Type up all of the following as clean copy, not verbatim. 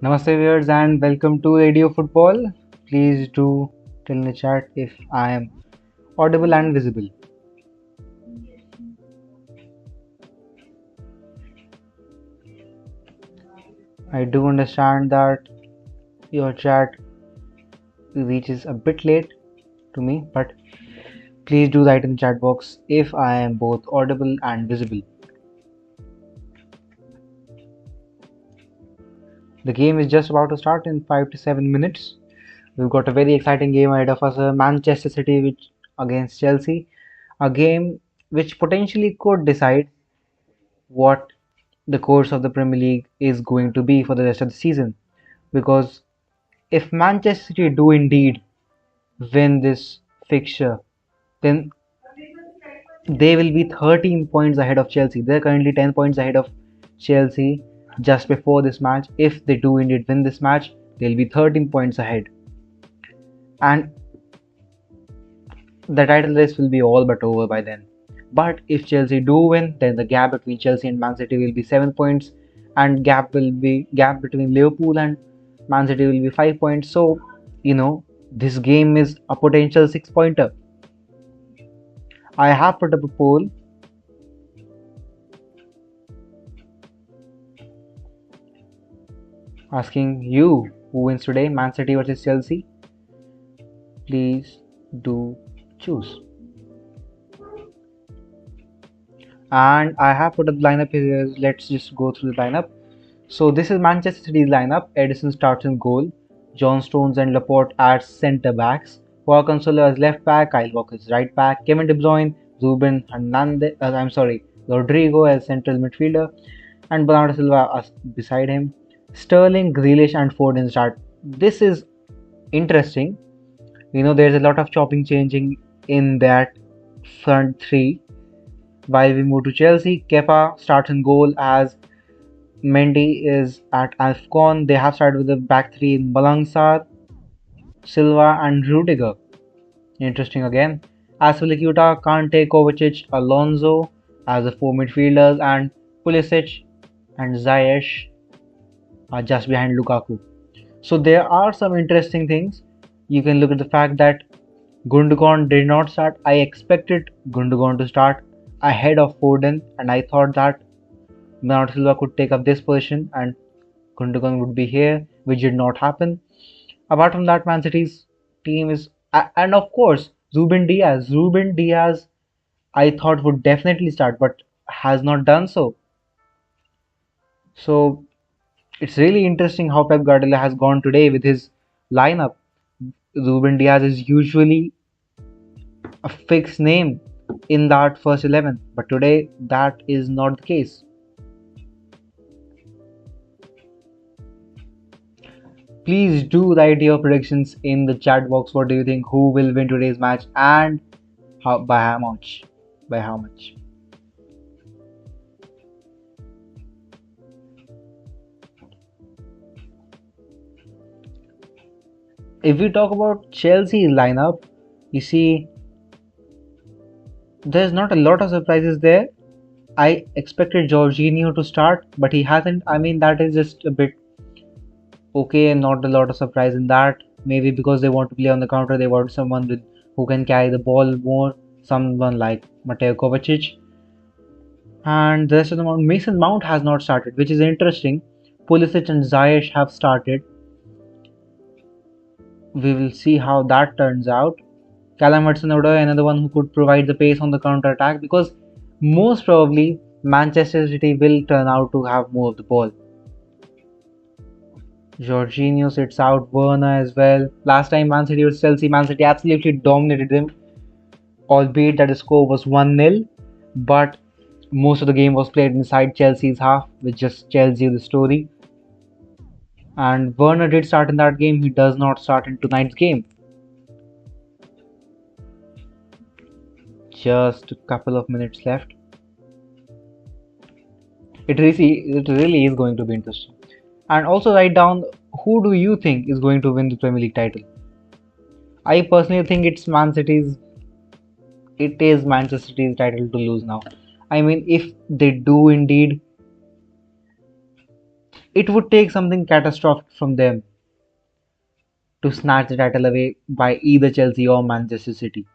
Namaste viewers and welcome to Radio Football. Please do tell in the chat if I am audible and visible. I do understand that your chat reaches a bit late to me, but please do write in the chat box if I am both audible and visible. The game is just about to start in 5 to 7 minutes. We've got a very exciting game ahead of us, Manchester City against Chelsea, a game which potentially could decide what the course of the Premier League is going to be for the rest of the season. Because if Manchester City do indeed win this fixture, then they will be 13 points ahead of Chelsea. They're currently 10 points ahead of Chelsea just before this match. If they do indeed win this match, they'll be 13 points ahead. And the title race will be all but over by then. But if Chelsea do win, then the gap between Chelsea and Man City will be 7 points, and gap between Liverpool and Man City will be 5 points. So, this game is a potential 6-pointer. I have put up a poll asking you who wins today, Man City versus Chelsea. Please do choose. And I have put up the lineup here. Let's just go through the lineup. So this is Manchester City's lineup. Edison starts in goal. John Stones and Laporte as centre backs. Joao Cancelo as left back. Kyle Walker as right back. Kevin De Bruyne, Ruben Hernandez. Rodrigo as central midfielder, and Bernardo Silva as beside him. Sterling, Grealish, and Foden start. This is interesting. There's a lot of chopping changing in that front three. While we move to Chelsea, Kepa starts in goal as Mendy is at AFCON. They have started with the back three in Malangsar, Silva, and Rudiger. Interesting again. Azpilicueta, Kante, Kovacic, Alonso as the four midfielders, and Pulisic and Ziyech are just behind Lukaku. So there are some interesting things. You can look at the fact that Gundogan did not start. I expected Gundogan to start ahead of Foden, and I thought that Bernardo Silva could take up this position and Gundogan would be here, which did not happen. Apart from that, Man City's team is, and of course, Ruben Diaz. Ruben Diaz, I thought would definitely start, but has not done so. So it's really interesting how Pep Guardiola has gone today with his lineup. Ruben Diaz is usually a fixed name in that first 11, but today that is not the case. Please do write your predictions in the chat box. What do you think? Who will win today's match and by how much? By how much? If we talk about Chelsea's lineup, you see, there's not a lot of surprises there. I expected Jorginho to start, but he hasn't. I mean, that is just a bit okay and not a lot of surprise in that. Maybe because they want to play on the counter, they want someone who can carry the ball more, someone like Mateo Kovacic. And the rest of the Mount, Mason Mount has not started, which is interesting. Pulisic and Ziyech have started. We will see how that turns out. Callum Hudson-Odoi, another one who could provide the pace on the counter attack, because most probably Manchester City will turn out to have more of the ball. Jorginho sits out, Werner as well. Last time Man City was Chelsea, Man City absolutely dominated them, albeit that the score was 1-0, but most of the game was played inside Chelsea's half, which just tells you the story. And Werner did start in that game, he does not start in tonight's game. Just a couple of minutes left. It really is going to be interesting. And also write down, who do you think is going to win the Premier League title? I personally think it is Manchester City's title to lose now. I mean, if they do indeed, it would take something catastrophic from them to snatch the title away by either Chelsea or Manchester City.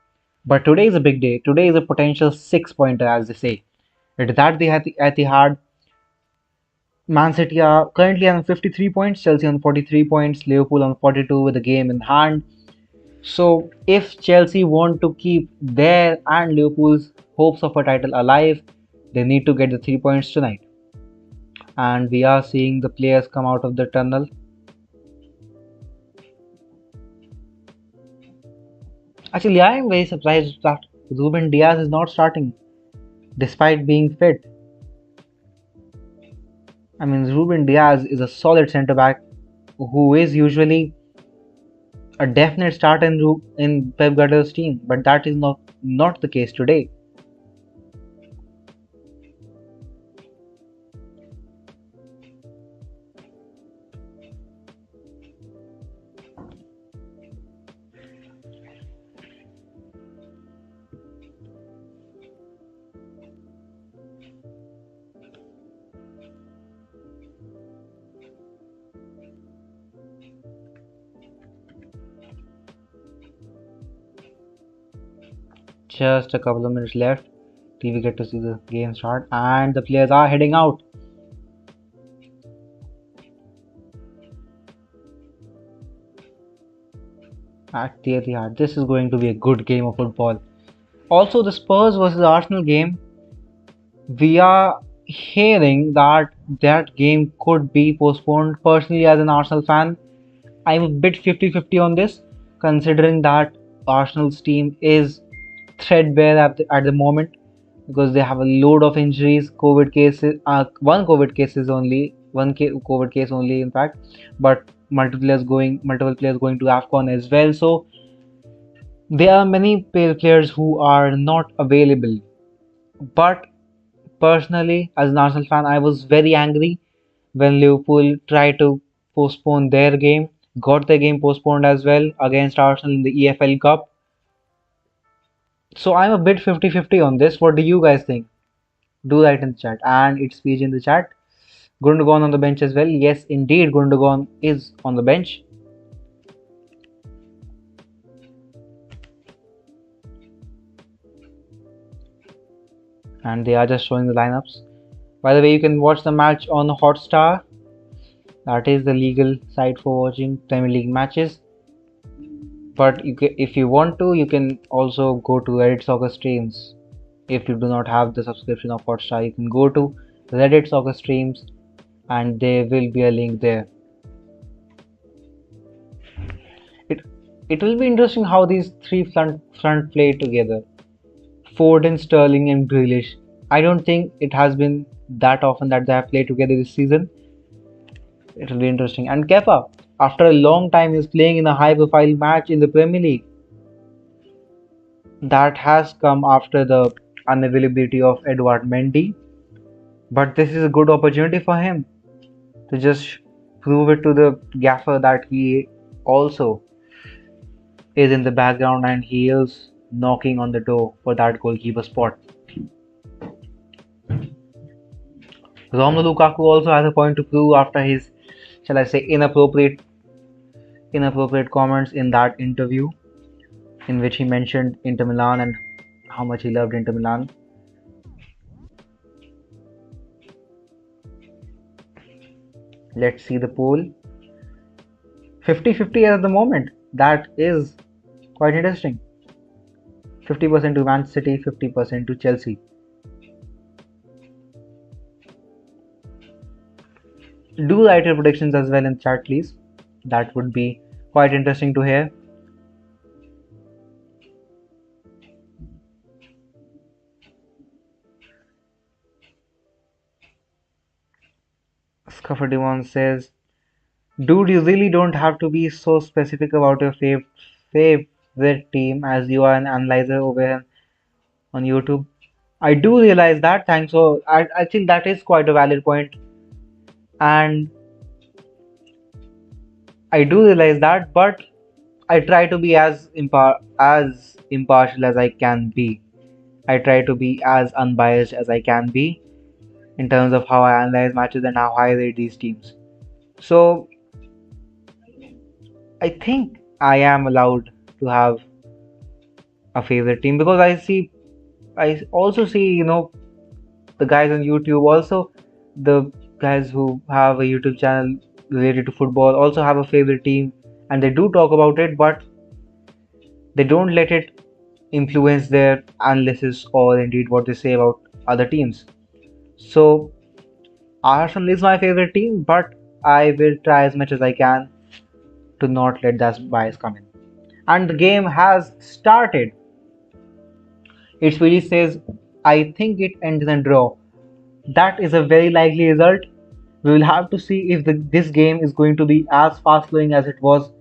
But today is a big day. Today is a potential six-pointer, as they say. It is at the Etihad. Man City are currently on 53 points, Chelsea on 43 points, Liverpool on 42 with the game in hand. So, if Chelsea want to keep their and Liverpool's hopes of a title alive, they need to get the 3 points tonight. And we are seeing the players come out of the tunnel. Actually, I am very surprised that Ruben Diaz is not starting despite being fit. I mean, Ruben Diaz is a solid centre back who is usually a definite start in Pep Guardiola's team, but that is not the case today. Just a couple of minutes left till we get to see the game start, and the players are heading out. At the Etihad. This is going to be a good game of football. Also, the Spurs versus Arsenal game, we are hearing that that game could be postponed. Personally, as an Arsenal fan, I'm a bit 50-50 on this, considering that Arsenal's team is threadbare at the moment because they have a load of injuries, COVID cases, one COVID case is only COVID case only, in fact, but multiple players going to AFCON as well. So there are many players who are not available. But personally, as an Arsenal fan, I was very angry when Liverpool tried to postpone their game, got their game postponed as well against Arsenal in the EFL Cup. So I'm a bit 50-50 on this. What do you guys think? Do write in the chat. And it's speech in the chat. Gundogan on the bench as well. Yes, indeed, Gundogan is on the bench. And they are just showing the lineups. By the way, you can watch the match on Hotstar. That is the legal site for watching Premier League matches. But if you want to, you can also go to Reddit Soccer Streams. If you do not have the subscription of Hotstar, you can go to Reddit Soccer Streams and there will be a link there. It will be interesting how these three front play together. Foden, Sterling and Grealish. I don't think it has been that often that they have played together this season. It will be interesting. And Kepa, after a long time, is playing in a high-profile match in the Premier League. That has come after the unavailability of Edouard Mendy. But this is a good opportunity for him to just prove it to the gaffer that he also is in the background and he is knocking on the door for that goalkeeper spot. Romelu Lukaku also has a point to prove after his, shall I say, inappropriate comments in that interview in which he mentioned Inter Milan and how much he loved Inter Milan. Let's see the poll. 50-50 at the moment. That is quite interesting. 50% to Man City, 50% to Chelsea. Do write your predictions as well in chat, please. That would be quite interesting to hear. Scuffer Devon says, dude, you really don't have to be so specific about your favorite team as you are an analyzer over here on YouTube. I do realize that. Thanks. So I think that is quite a valid point, and I do realize that. But I try to be as impartial as I can be. I try to be as unbiased as I can be in terms of how I analyze matches and how I rate these teams. So I think I am allowed to have a favorite team because I also see, the guys on YouTube also, the guys who have a YouTube channel related to football also have a favorite team, and they do talk about it, but they don't let it influence their analysis or indeed what they say about other teams. So Arsenal is my favorite team, but I will try as much as I can to not let that bias come in. And the game has started. It really says, I think it ends in a draw. That is a very likely result. We will have to see if this game is going to be as fast flowing as it was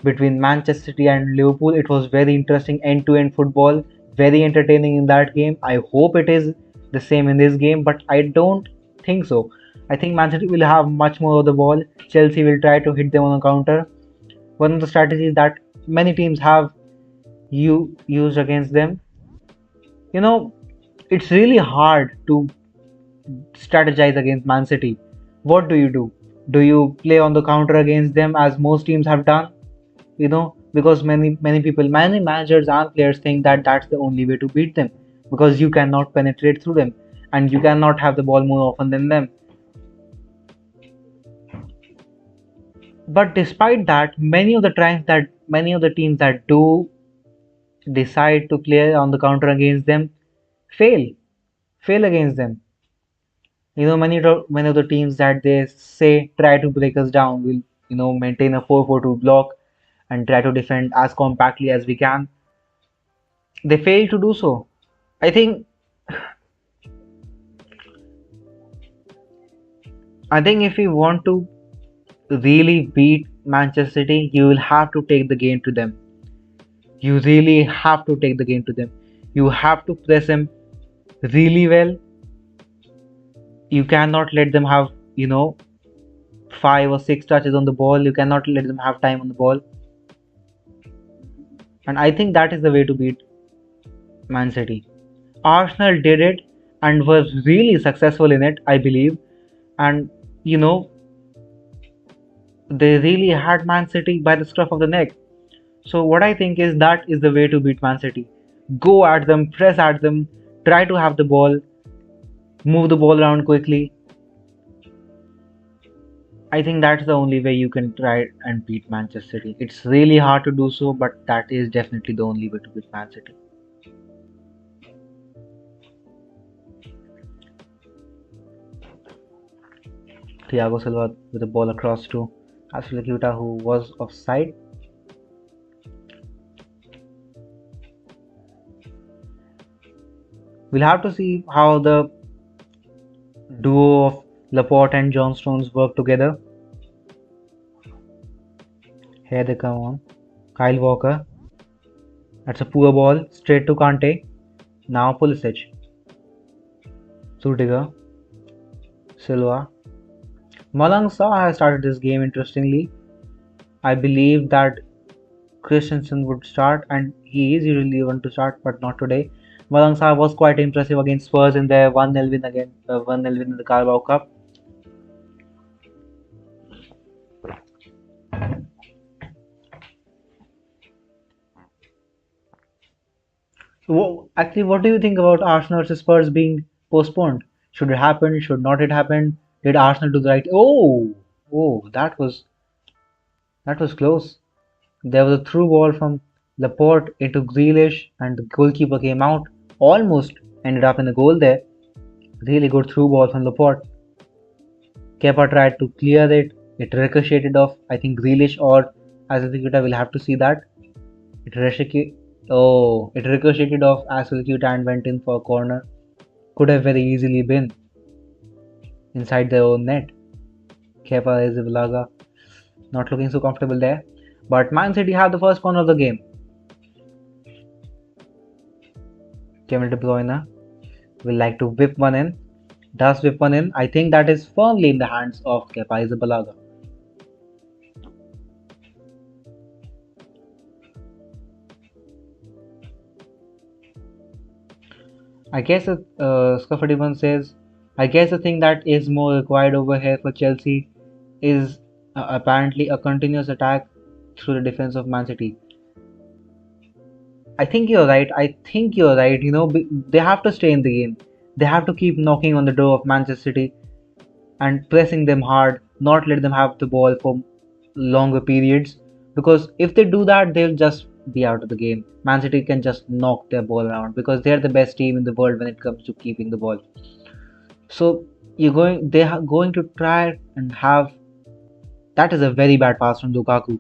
between Manchester City and Liverpool. It was very interesting end to end football, very entertaining in that game. I hope it is the same in this game, but I don't think so. I think Man City will have much more of the ball. Chelsea will try to hit them on a counter. One of the strategies that many teams have used against them. You know, it's really hard to strategize against Man City. What do you do? Do you play on the counter against them as most teams have done? Because many people, many managers and players think that that's the only way to beat them because you cannot penetrate through them and you cannot have the ball more often than them. But despite that, many of the teams that do decide to play on the counter against them fail fail against them. Many of the teams that they say try to break us down will maintain a 4-4-2 block and try to defend as compactly as we can. They fail to do so. I think if we want to really beat Manchester City, you will have to take the game to them. You really have to take the game to them. You have to press them really well. You cannot let them have, 5 or 6 touches on the ball. You cannot let them have time on the ball. And I think that is the way to beat Man City. Arsenal did it and was really successful in it, I believe. And they really had Man City by the scruff of the neck. So what I think is that is the way to beat Man City. Go at them, press at them, try to have the ball, move the ball around quickly. I think that's the only way you can try and beat Manchester City. It's really hard to do so, but that is definitely the only way to beat Man City. Thiago Silva with the ball across to Aspilicueta, who was offside. We'll have to see how the duo of Laporte and John Stones work together. Here they come on. Kyle Walker. That's a poor ball. Straight to Kante. Now Pulisic. Rudiger. Silva. Malang Sarr has started this game interestingly. I believe that Christensen would start, and he is usually the one to start, but not today. Malang Sarr was quite impressive against Spurs in their 1-0 win again, 1-0 win in the Carabao Cup. So, actually, what do you think about Arsenal versus Spurs being postponed? Should it happen? Should not it happen? Did Arsenal do the right? Oh, that was close. There was a through ball from Laporte into Grealish, and the goalkeeper came out. Almost ended up in the goal there. Really good through ball from Laporte. Kepa tried to clear it. It ricocheted off. I think Grealish or Azpilicueta will have to see that. It ricocheted off Azpilicueta and went in for a corner. Could have very easily been inside their own net. Kepa Arrizabalaga not looking so comfortable there. But Man City have the first corner of the game. Kevin De Bruyne. will like to whip one in. Does whip one in. I think that is firmly in the hands of Kepa Arrizabalaga. I guess Scuffordibon says, I guess the thing that is more required over here for Chelsea is apparently a continuous attack through the defense of Man City. I think you're right. I think you're right. They have to stay in the game. They have to keep knocking on the door of Manchester City and pressing them hard, not let them have the ball for longer periods. Because if they do that, they'll just be out of the game. Man City can just knock their ball around because they're the best team in the world when it comes to keeping the ball. So they are going to try and have. That is a very bad pass from Lukaku.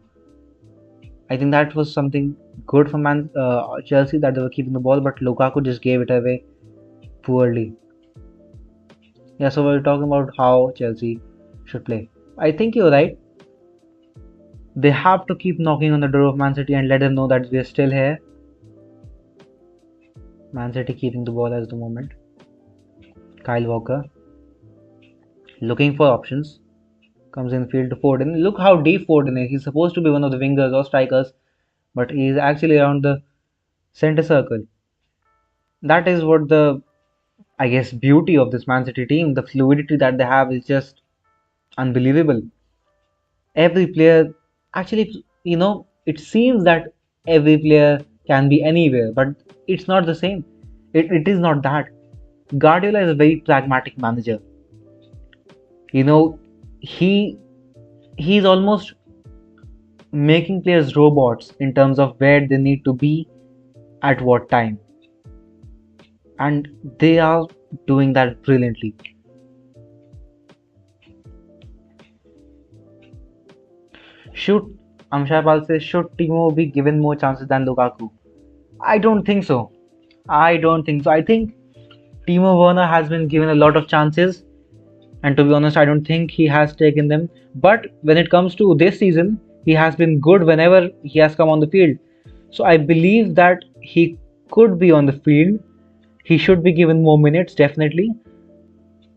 I think that was something good for Chelsea that they were keeping the ball, but Lukaku just gave it away poorly. Yeah, so we're talking about how Chelsea should play. I think you're right. They have to keep knocking on the door of Man City and let them know that we're still here. Man City keeping the ball at the moment. Kyle Walker looking for options. Comes in field to Foden. Look how deep Foden is. He's supposed to be one of the wingers or strikers, but he's actually around the center circle. That is what the, I guess, beauty of this Man City team. The fluidity that they have is just unbelievable. Every player, actually, it seems that every player can be anywhere, but it's not the same. It is not that. Guardiola is a very pragmatic manager. You know, he he's almost making players robots in terms of where they need to be at what time, and they are doing that brilliantly. Should Amshapal says, should Timo be given more chances than Lukaku? I don't think so. I don't think so. I think Timo Werner has been given a lot of chances, and to be honest, I don't think he has taken them. But when it comes to this season, he has been good whenever he has come on the field. So I believe that he could be on the field. He should be given more minutes, definitely.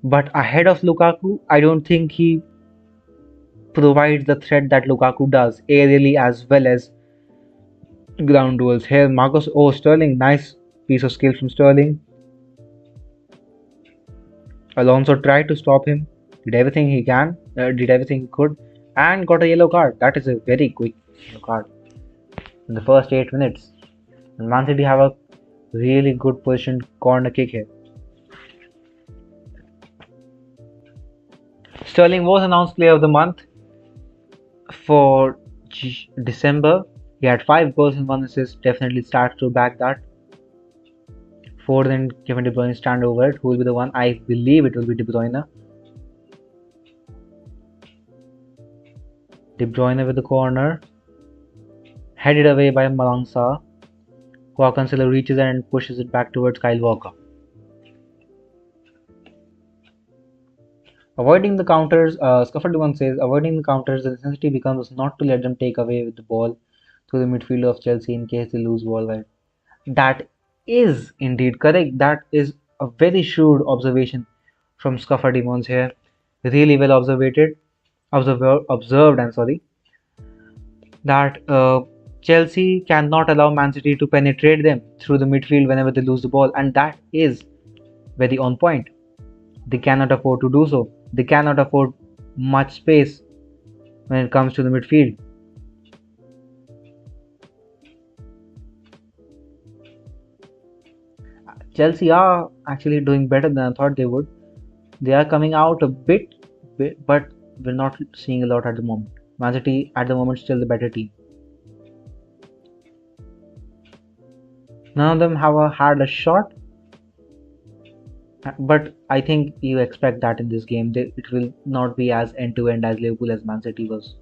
But ahead of Lukaku, I don't think he provides the threat that Lukaku does, aerially as well as ground duels. Here, Marcos, oh, Sterling, nice piece of skill from Sterling. Alonso tried to stop him, did everything he could, and got a yellow card. That is a very quick yellow card in the first 8 minutes. And Man City have a really good positioned corner kick here. Sterling was announced player of the month for December. He had 5 goals and 1 assist. Definitely starts to back that. Foden and Kevin De Bruyne stand over it. Who will be the one? I believe it will be De Bruyne. De Bruyne with the corner. Headed away by Malangsa. Cancelo reaches and pushes it back towards Kyle Walker. Avoiding the counters, Scufford1 says, avoiding the counters, the necessity becomes not to let them take away with the ball to the midfield of Chelsea in case they lose ball wide. That is indeed correct. That is a very shrewd observation from Scufford1 here. Really well observed, I'm sorry, that Chelsea cannot allow Man City to penetrate them through the midfield whenever they lose the ball, and that is very on point. They cannot afford to do so. They cannot afford much space when it comes to the midfield. Chelsea are actually doing better than I thought they would. They are coming out a bit, but we're not seeing a lot at the moment. Man City at the moment still the better team. None of them have had a shot, but I think you expect that in this game. It will not be as end-to-end as Liverpool as Man City was.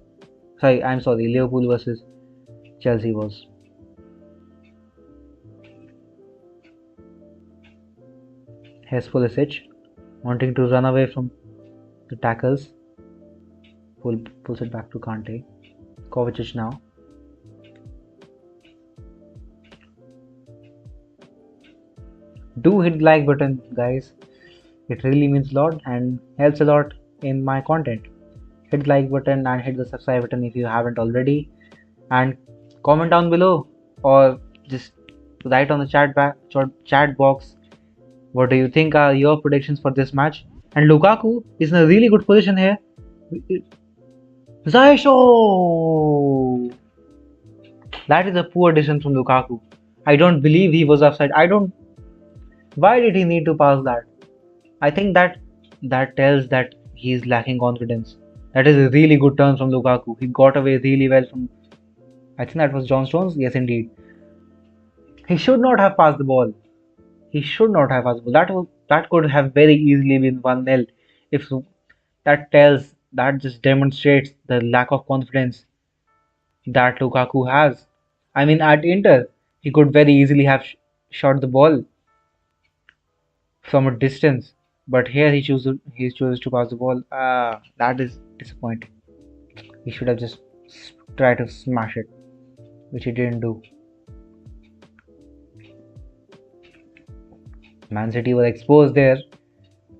I'm sorry, Liverpool versus Chelsea was. Here's Pulisic wanting to run away from the tackles. Pulls it back to Kante. Kovacic now. Do hit the like button, guys. It really means a lot and helps a lot in my content. Hit the like button and hit the subscribe button if you haven't already. And comment down below or just write on the chat box what do you think are your predictions for this match. And Lukaku is in a really good position here. Zaisho! That is a poor decision from Lukaku. I don't believe he was offside. I don't. Why did he need to pass that? I think that tells that he's lacking confidence. That is a really good turn from Lukaku. He got away really well from. I think that was John Stones. Yes, indeed. He should not have passed the ball. He should not have passed the ball. That could have very easily been 1-0. If that just demonstrates the lack of confidence that Lukaku has. I mean, at Inter, he could very easily have shot the ball from a distance, but here he chooses to pass the ball. Ah, that is disappointing. He should have just tried to smash it, which he didn't do. Man City was exposed there.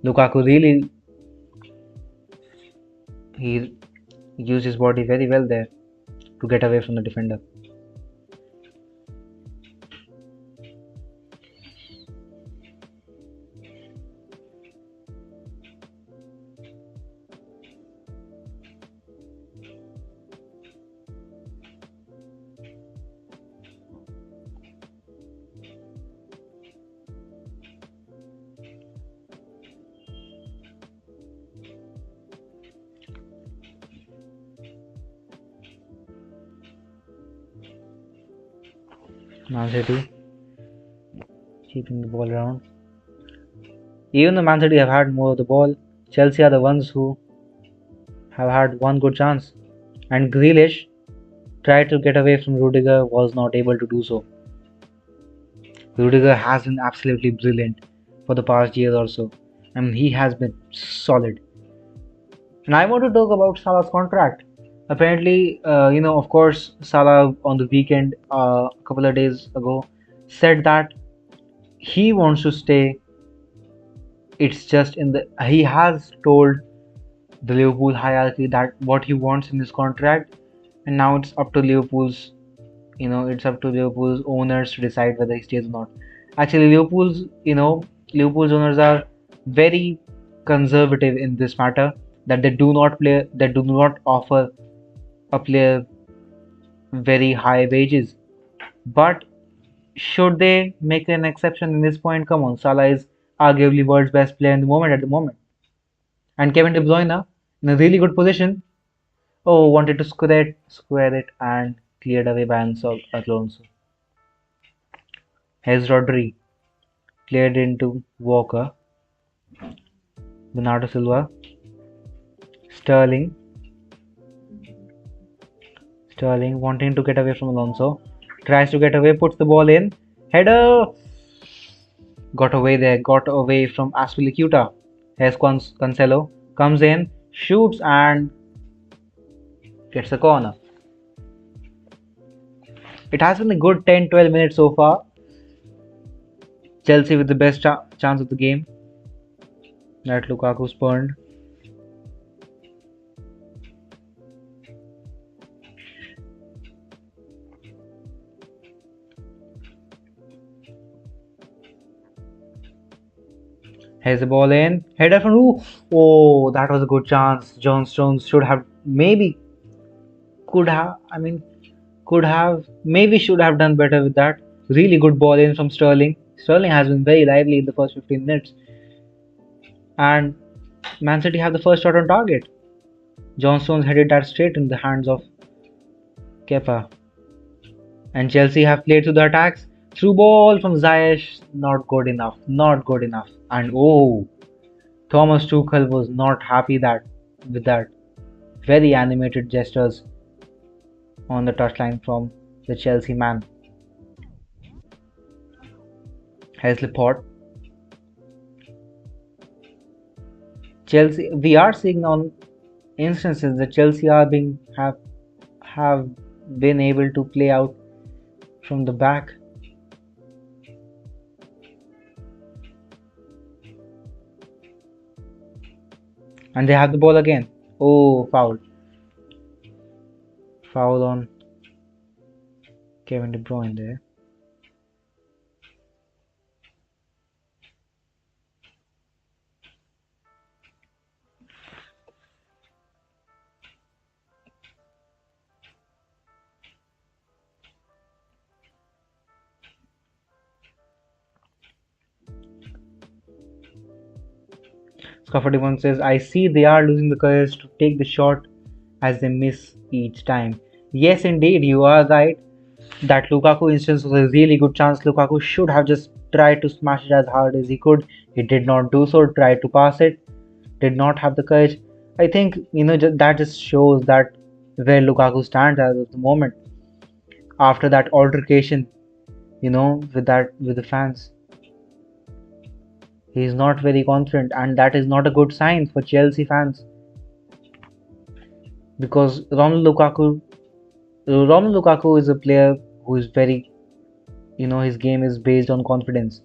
Lukaku really he used his body very well there to get away from the defender. Man City keeping the ball around. Even though Man City have had more of the ball, Chelsea are the ones who have had one good chance. And Grealish tried to get away from Rudiger, was not able to do so. Rudiger has been absolutely brilliant for the past year or so. I mean, he has been solid. And I want to talk about Salah's contract. Apparently, of course, Salah on the weekend, a couple of days ago, said that he wants to stay. It's just he has told the Liverpool hierarchy that what he wants in his contract, and now it's up to Liverpool's owners to decide whether he stays or not. Actually, Liverpool's owners are very conservative in this matter, that they do not offer a player very high wages. But should they make an exception in this point? Come on, Salah is arguably world's best player in the moment at the moment. And Kevin De Bruyne in a really good position. Oh, wanted to square it and cleared away by Alonso. Here's Rodri, cleared into Walker, Bernardo Silva, Sterling, wanting to get away from Alonso, tries to get away, puts the ball in, header, got away from Aspilicueta. Here's Cancelo, comes in, shoots and gets a corner. It has been a good 10-12 minutes so far. Chelsea with the best chance of the game that Lukaku spurned. Here's the ball in. Header from who? Oh, that was a good chance. John Stones should have maybe should have done better with that. Really good ball in from Sterling. Sterling has been very lively in the first 15 minutes. And Man City have the first shot on target. John Stones headed that straight in the hands of Kepa. And Chelsea have played through the attacks. Through ball from Ziyech, not good enough. Not good enough. And oh, Thomas Tuchel was not happy with that. Very animated gestures on the touchline from the Chelsea man. Here's Laporte. Chelsea, we are seeing on instances that Chelsea have been able to play out from the back. And they have the ball again. Oh, foul. Foul on Kevin De Bruyne there. Scufferty says, I see they are losing the courage to take the shot as they miss each time. Yes, indeed, you are right. That Lukaku instance was a really good chance. Lukaku should have just tried to smash it as hard as he could. He did not do so, tried to pass it, did not have the courage. I think, that just shows that where Lukaku stands as of the moment after that altercation, with the fans. He is not very confident, and that is not a good sign for Chelsea fans because Romelu Lukaku is a player who is very, his game is based on confidence.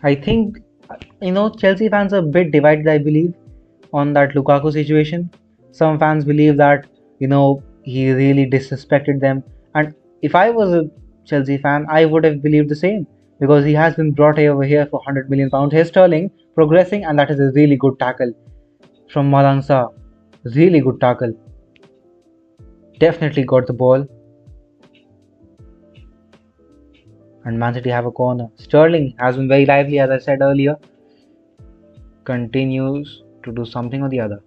I think, Chelsea fans are a bit divided, I believe, on that Lukaku situation. Some fans believe that, he really disrespected them. And if I was a Chelsea fan, I would have believed the same because he has been brought over here for £100 million. Here's Sterling progressing, and that is a really good tackle from Malang Sarr. Really good tackle. Definitely got the ball. And Man City have a corner. Sterling has been very lively, as I said earlier. Continues to do something or the other.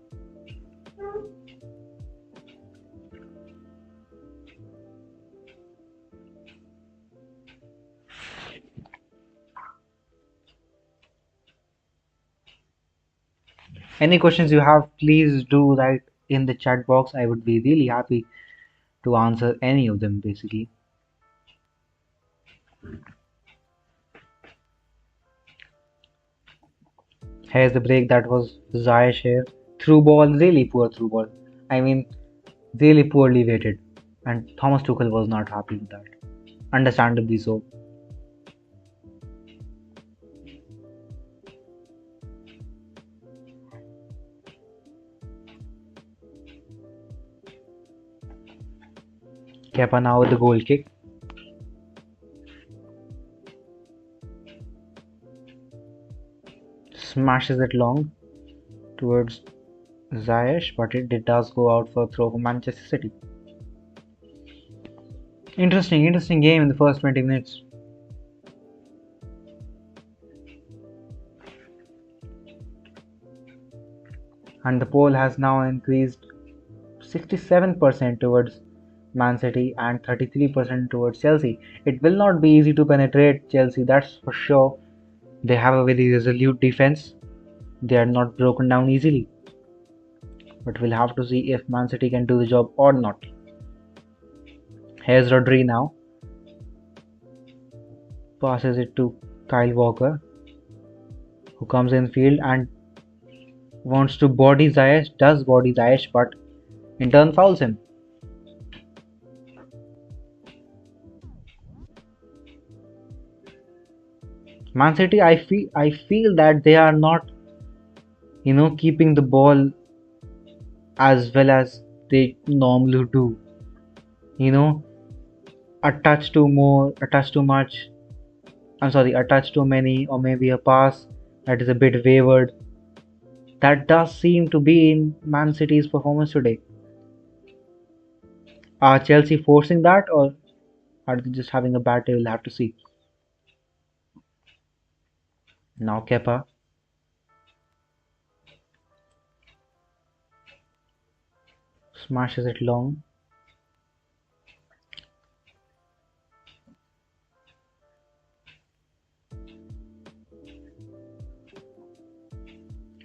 Any questions you have, please do write in the chat box. I would be really happy to answer any of them basically. Here's the break that was Ziyech here. Through ball, really poor through ball. I mean, really poorly weighted. And Thomas Tuchel was not happy with that. Understandably so. Kepa now with the goal kick. Smashes it long towards Ziyech, but it does go out for a throw for Manchester City. Interesting game in the first 20 minutes. And the poll has now increased 67% towards Man City and 33% towards Chelsea. It will not be easy to penetrate Chelsea, that's for sure. They have a very resolute defense. They are not broken down easily. But we'll have to see if Man City can do the job or not. Here's Rodri now. Passes it to Kyle Walker, who comes in field and wants to body Ziyech, does body Ziyech, but in turn fouls him. Man City, I feel that they are not, keeping the ball as well as they normally do. You know, a touch too more, a touch too much. I'm sorry, a touch too many, or maybe a pass that is a bit wavered. That does seem to be in Man City's performance today. Are Chelsea forcing that, or are they just having a bad day? We'll have to see. Now Kepa. Smashes it long.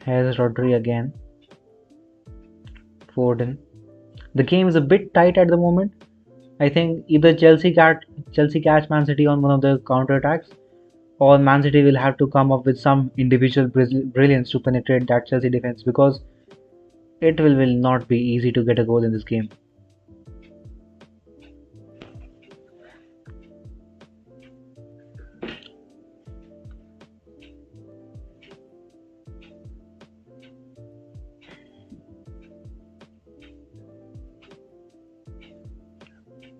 Here's Rodri again. Foden. The game is a bit tight at the moment. I think either Chelsea catch Man City on one of the counter attacks, or Man City will have to come up with some individual brilliance to penetrate that Chelsea defense, because it will not be easy to get a goal in this game.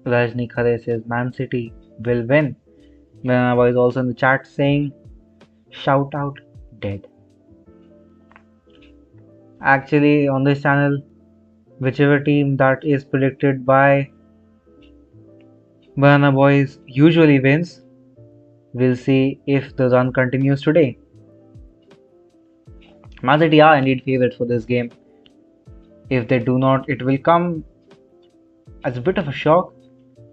Rajni Khare says Man City will win. Manava is also in the chat saying shout out dead. Actually, on this channel, whichever team that is predicted by Banana Boys usually wins. We'll see if the run continues today. Man City are indeed favorites for this game. If they do not, it will come as a bit of a shock,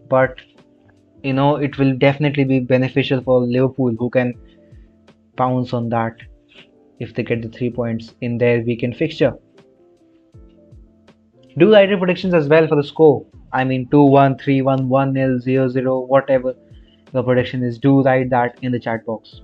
but it will definitely be beneficial for Liverpool, who can pounce on that if they get the 3 points in their weekend fixture. Do write your predictions as well for the score. I mean 2-1, 3-1, 1-0, 0-0, whatever the prediction is. Do write that in the chat box.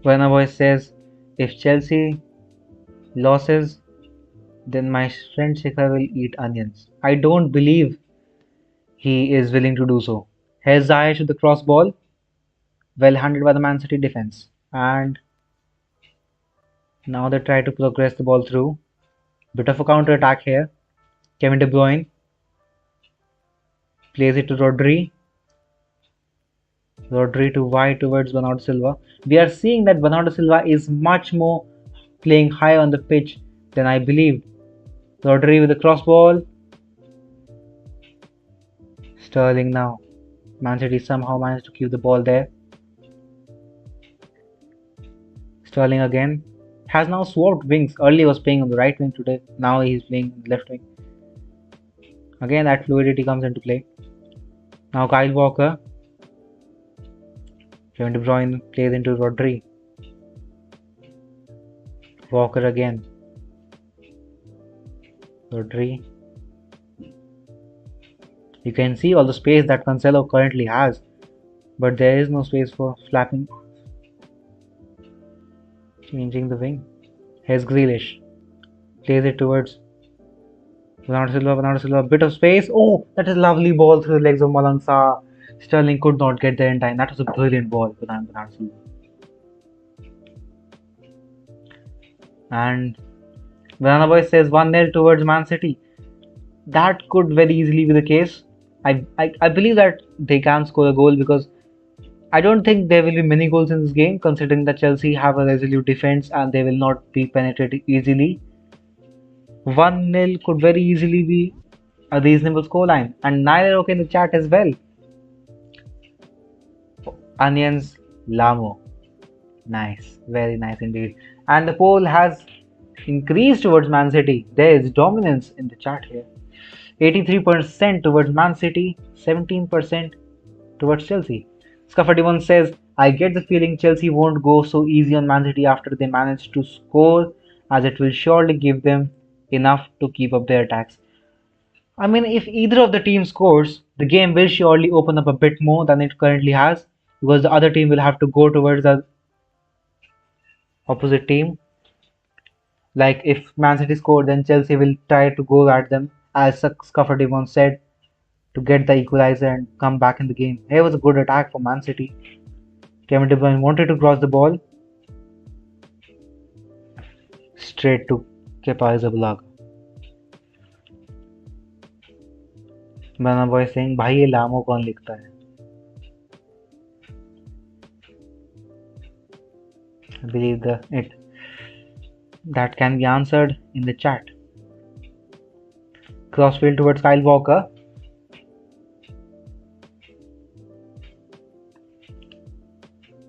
When a voice says, if Chelsea loses, then my friend Shikhar will eat onions. I don't believe he is willing to do so. Here's Ziyech with the cross ball, well handled by the Man City defense. And now they try to progress the ball through. Bit of a counter attack here. Kevin De Bruyne plays it to Rodri. Rodri to wide towards Bernardo Silva. We are seeing that Bernardo Silva is much more playing high on the pitch than I believed. Rodri with the cross ball. Sterling now. Man City somehow managed to keep the ball there. Sterling again. Has now swapped wings. Earlier was playing on the right wing today. Now he's playing on the left wing. Again, that fluidity comes into play. Now Kyle Walker. Kevin De Bruyne plays into Rodri. Walker again. Rodri. You can see all the space that Cancelo currently has, but there is no space for flapping. Changing the wing. Here's Grealish. Plays it towards Bernardo Silva, bit of space. Oh, that is a lovely ball through the legs of Malang Sarr. Sterling could not get there in time. That was a brilliant ball for Bernardo Silva. And Banana Boy says 1-0 towards Man City. That could very easily be the case. I believe that they can score a goal, because I don't think there will be many goals in this game, considering that Chelsea have a resolute defense and they will not be penetrated easily. 1-0 could very easily be a reasonable scoreline, and neither okay in the chat as well. Onions Lamo. Nice, very nice indeed. And the poll has increased towards Man City. There is dominance in the chat here. 83% towards Man City, 17% towards Chelsea. Scuffer41 says, I get the feeling Chelsea won't go so easy on Man City after they manage to score, as it will surely give them enough to keep up their attacks. I mean, if either of the teams scores, the game will surely open up a bit more than it currently has, because the other team will have to go towards the opposite team. Like if Man City scored, then Chelsea will try to go at them, as Scuffer41 said, to get the equalizer and come back in the game. Here was a good attack for Man City. Kevin De Bruyne wanted to cross the ball straight to Kepa Arrizabalaga. Banana Boy saying, भाई ये लामो कौन लिखता है? I believe that can be answered in the chat. Crossfield towards Kyle Walker.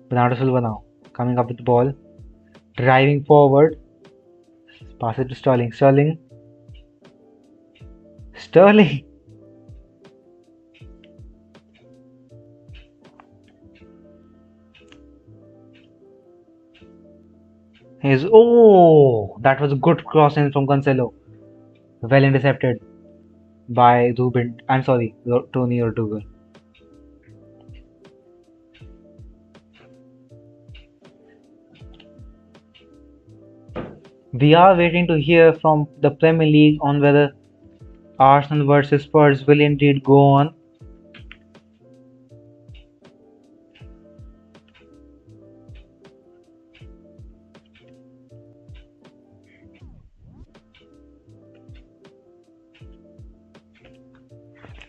Bernardo Silva now coming up with the ball, driving forward. Pass it to Sterling. Sterling. Is oh, that was a good cross in from Cancelo. Well intercepted by Ruben. I'm sorry, Tony Ortugal. We are waiting to hear from the Premier League on whether Arsenal versus Spurs will indeed go on.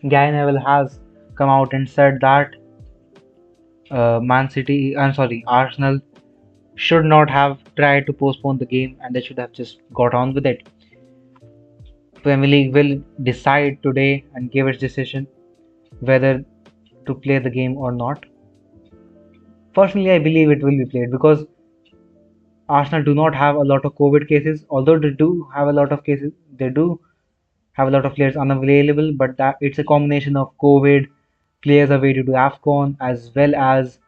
Gary Neville has come out and said that Arsenal should not have tried to postpone the game and they should have just got on with it. Premier League will decide today and give its decision whether to play the game or not. Personally, I believe it will be played because Arsenal do not have a lot of COVID cases. Although they do have a lot of cases, they do have a lot of players unavailable, but that it's a combination of COVID, players away due to AFCON, as well as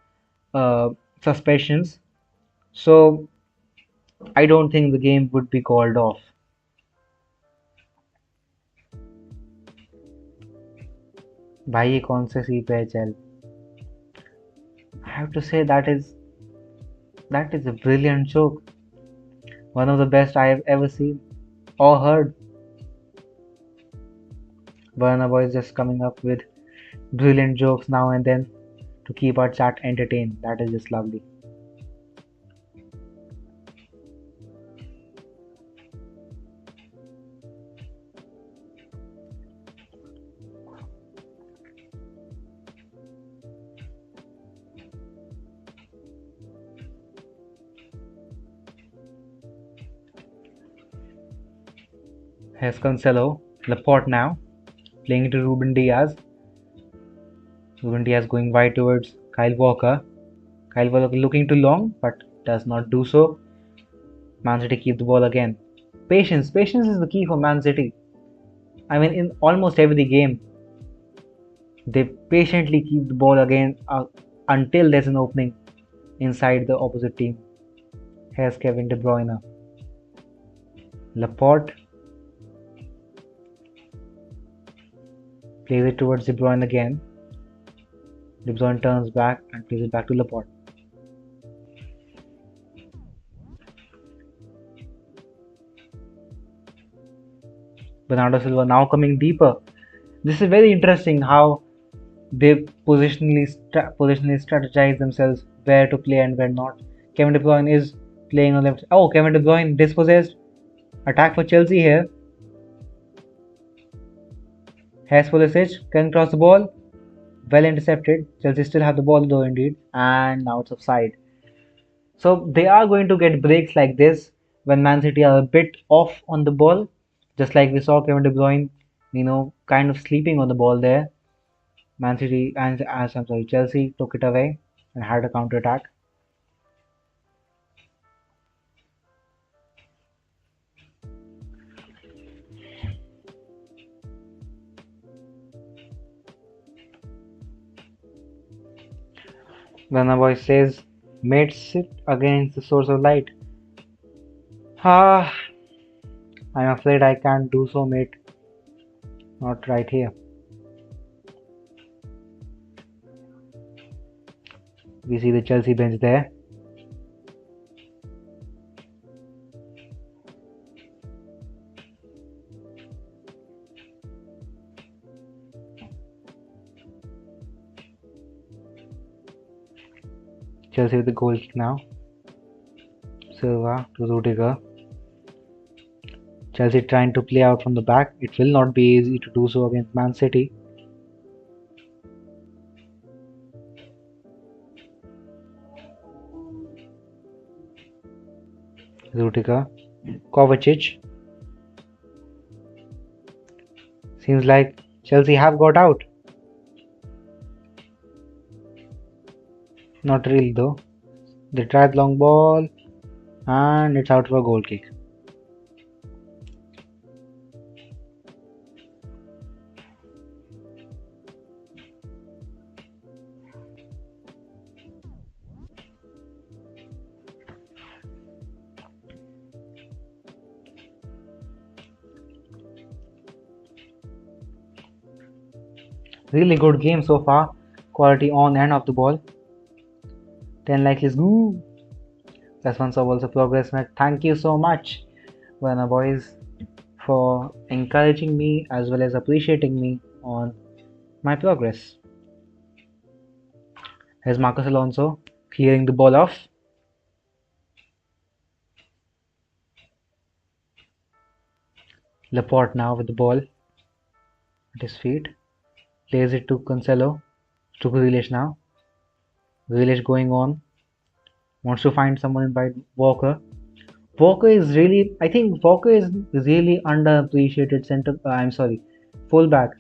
suspensions. So I don't think the game would be called off. भाई ये कौन से सी पे है चल. I have to say that is a brilliant joke. One of the best I have ever seen or heard. Burna Boy is just coming up with brilliant jokes now and then to keep our chat entertained. That is just lovely. Here's Cancelo, Laporte now, playing into Ruben Diaz. Ruben Diaz going wide towards Kyle Walker. Kyle Walker looking too long, but does not do so. Man City keep the ball again. Patience is the key for Man City. I mean, in almost every game, they patiently keep the ball again until there's an opening inside the opposite team. Here's Kevin De Bruyne. Laporte plays it towards De Bruyne again. De Bruyne turns back and plays it back to Laporte. Bernardo Silva now coming deeper. This is very interesting how they positionally strategize themselves where to play and where not. Kevin De Bruyne is playing on left. Oh, Kevin De Bruyne dispossessed. Attack for Chelsea here. Has Pulisic can cross the ball. Well intercepted. Chelsea still have the ball though indeed. And now it's offside. So they are going to get breaks like this when Man City are a bit off on the ball. Just like we saw Kevin De Bruyne, kind of sleeping on the ball there. Man City and as I'm sorry, Chelsea took it away and had a counter attack. Then the voice says, "Mate, sit against the source of light." Ah, I'm afraid I can't do so, mate. Not right here. We see the Chelsea bench there. Chelsea with the goal kick now. Silva to Rudiger. Chelsea trying to play out from the back. It will not be easy to do so against Man City. Rudiger. Kovacic. Seems like Chelsea have got out. Not really though. They tried long ball and it's out for a goal kick. Really good game so far. Quality on and off the ball. 10 likes is good. That's one so also progress match. Thank you so much, Vanna boys, for encouraging me as well as appreciating me on my progress. Here's Marcus Alonso clearing the ball off. Laporte now with the ball at his feet. Plays it to Cancelo. To Grealish now. Grealish going on. Wants to find someone by Walker. Walker is really, I think Walker is really underappreciated I'm sorry, fullback.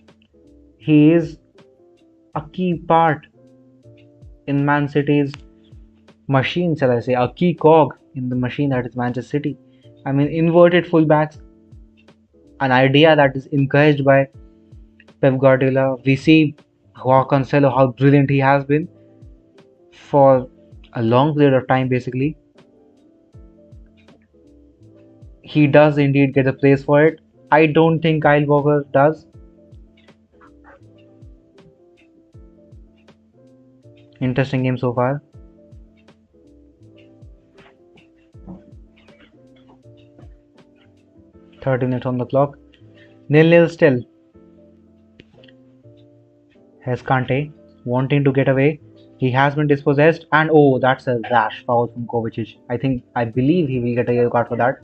He is a key part in Man City's machine, shall I say, a key cog in the machine that is Manchester City. I mean, inverted fullbacks, an idea that is encouraged by Pep Guardiola. We see Joao Cancelo, how brilliant he has been for a long period of time, basically. He does indeed get the praise for it. I don't think Kyle Walker does. Interesting game so far. 30 minutes on the clock. 0-0 still. Has Kante wanting to get away. He has been dispossessed, and oh, that's a rash foul from Kovacic. I believe he will get a yellow card for that.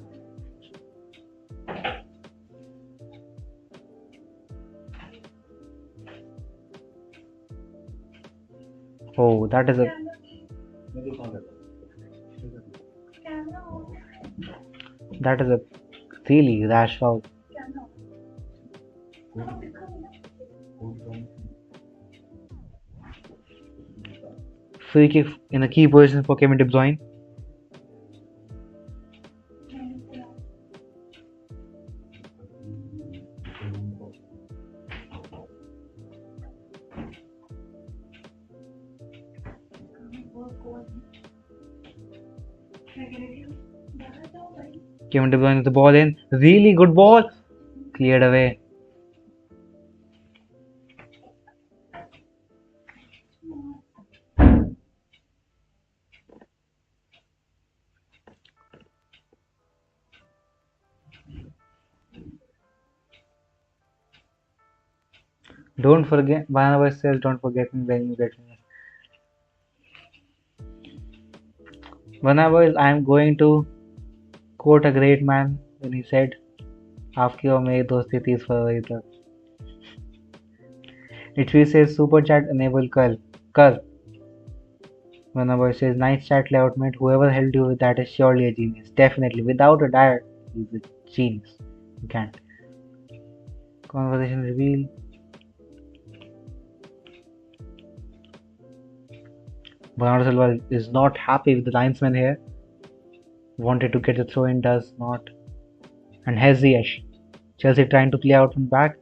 Oh, that is a really rash foul. Free kick in a key position for Kevin De Bruyne. Kevin De Bruyne with the ball in. Really good ball. Cleared away. Don't forget, Barnabas says, don't forget me when you get me. Barnabas, I am going to quote a great man when he said, आपकी और मेरी दोस्ती 30 फरवरी तक. It will say super chat enable कर. Barnabas says, nice chat layout mate. Whoever helped you with that is surely a genius. Definitely, without a doubt, he's a genius. You can't. Conversation reveal. Bernardo Silva is not happy with the linesman here. Wanted to get the throw in, does not. And has Ziyech. Chelsea trying to play out from back.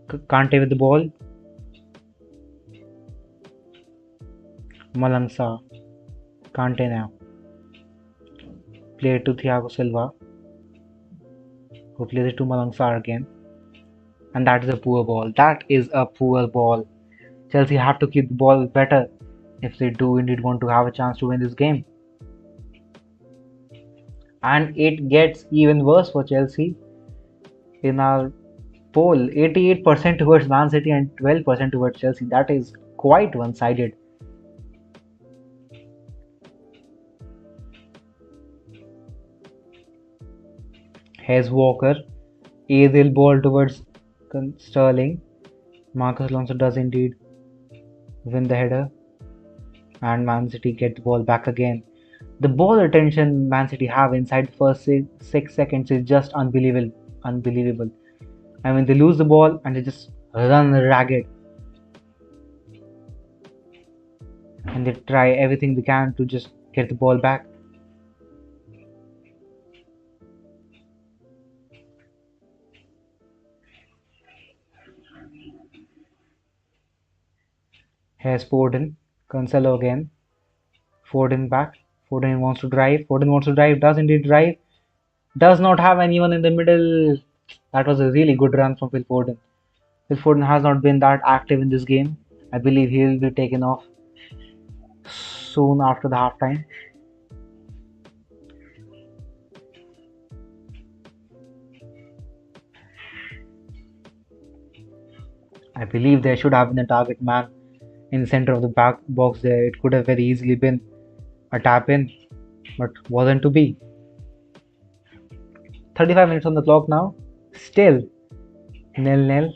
Kante with the ball. Malangsa. Kante now. Play it to Thiago Silva. Who plays it to Malangsa again. And that is a poor ball. That is a poor ball. Chelsea have to keep the ball better if they do indeed want to have a chance to win this game. And it gets even worse for Chelsea. In our poll, 88% towards Man City and 12% towards Chelsea. That is quite one-sided. Here's Walker. Easy ball towards Sterling. Marcus Alonso does indeed win the header. And Man City get the ball back again. The ball retention Man City have inside the first 6 seconds is just unbelievable. I mean, they lose the ball and they just run ragged. And they try everything they can to just get the ball back. Here's Foden. Cancelo again. Foden back. Foden wants to drive. Does indeed drive. Does not have anyone in the middle. That was a really good run from Phil Foden. Phil Foden has not been that active in this game. I believe he will be taken off soon after the halftime. I believe there should have been a target man in the center of the back box there. It could have very easily been a tap in, but wasn't to be. 35 minutes on the clock now. Still nil nil.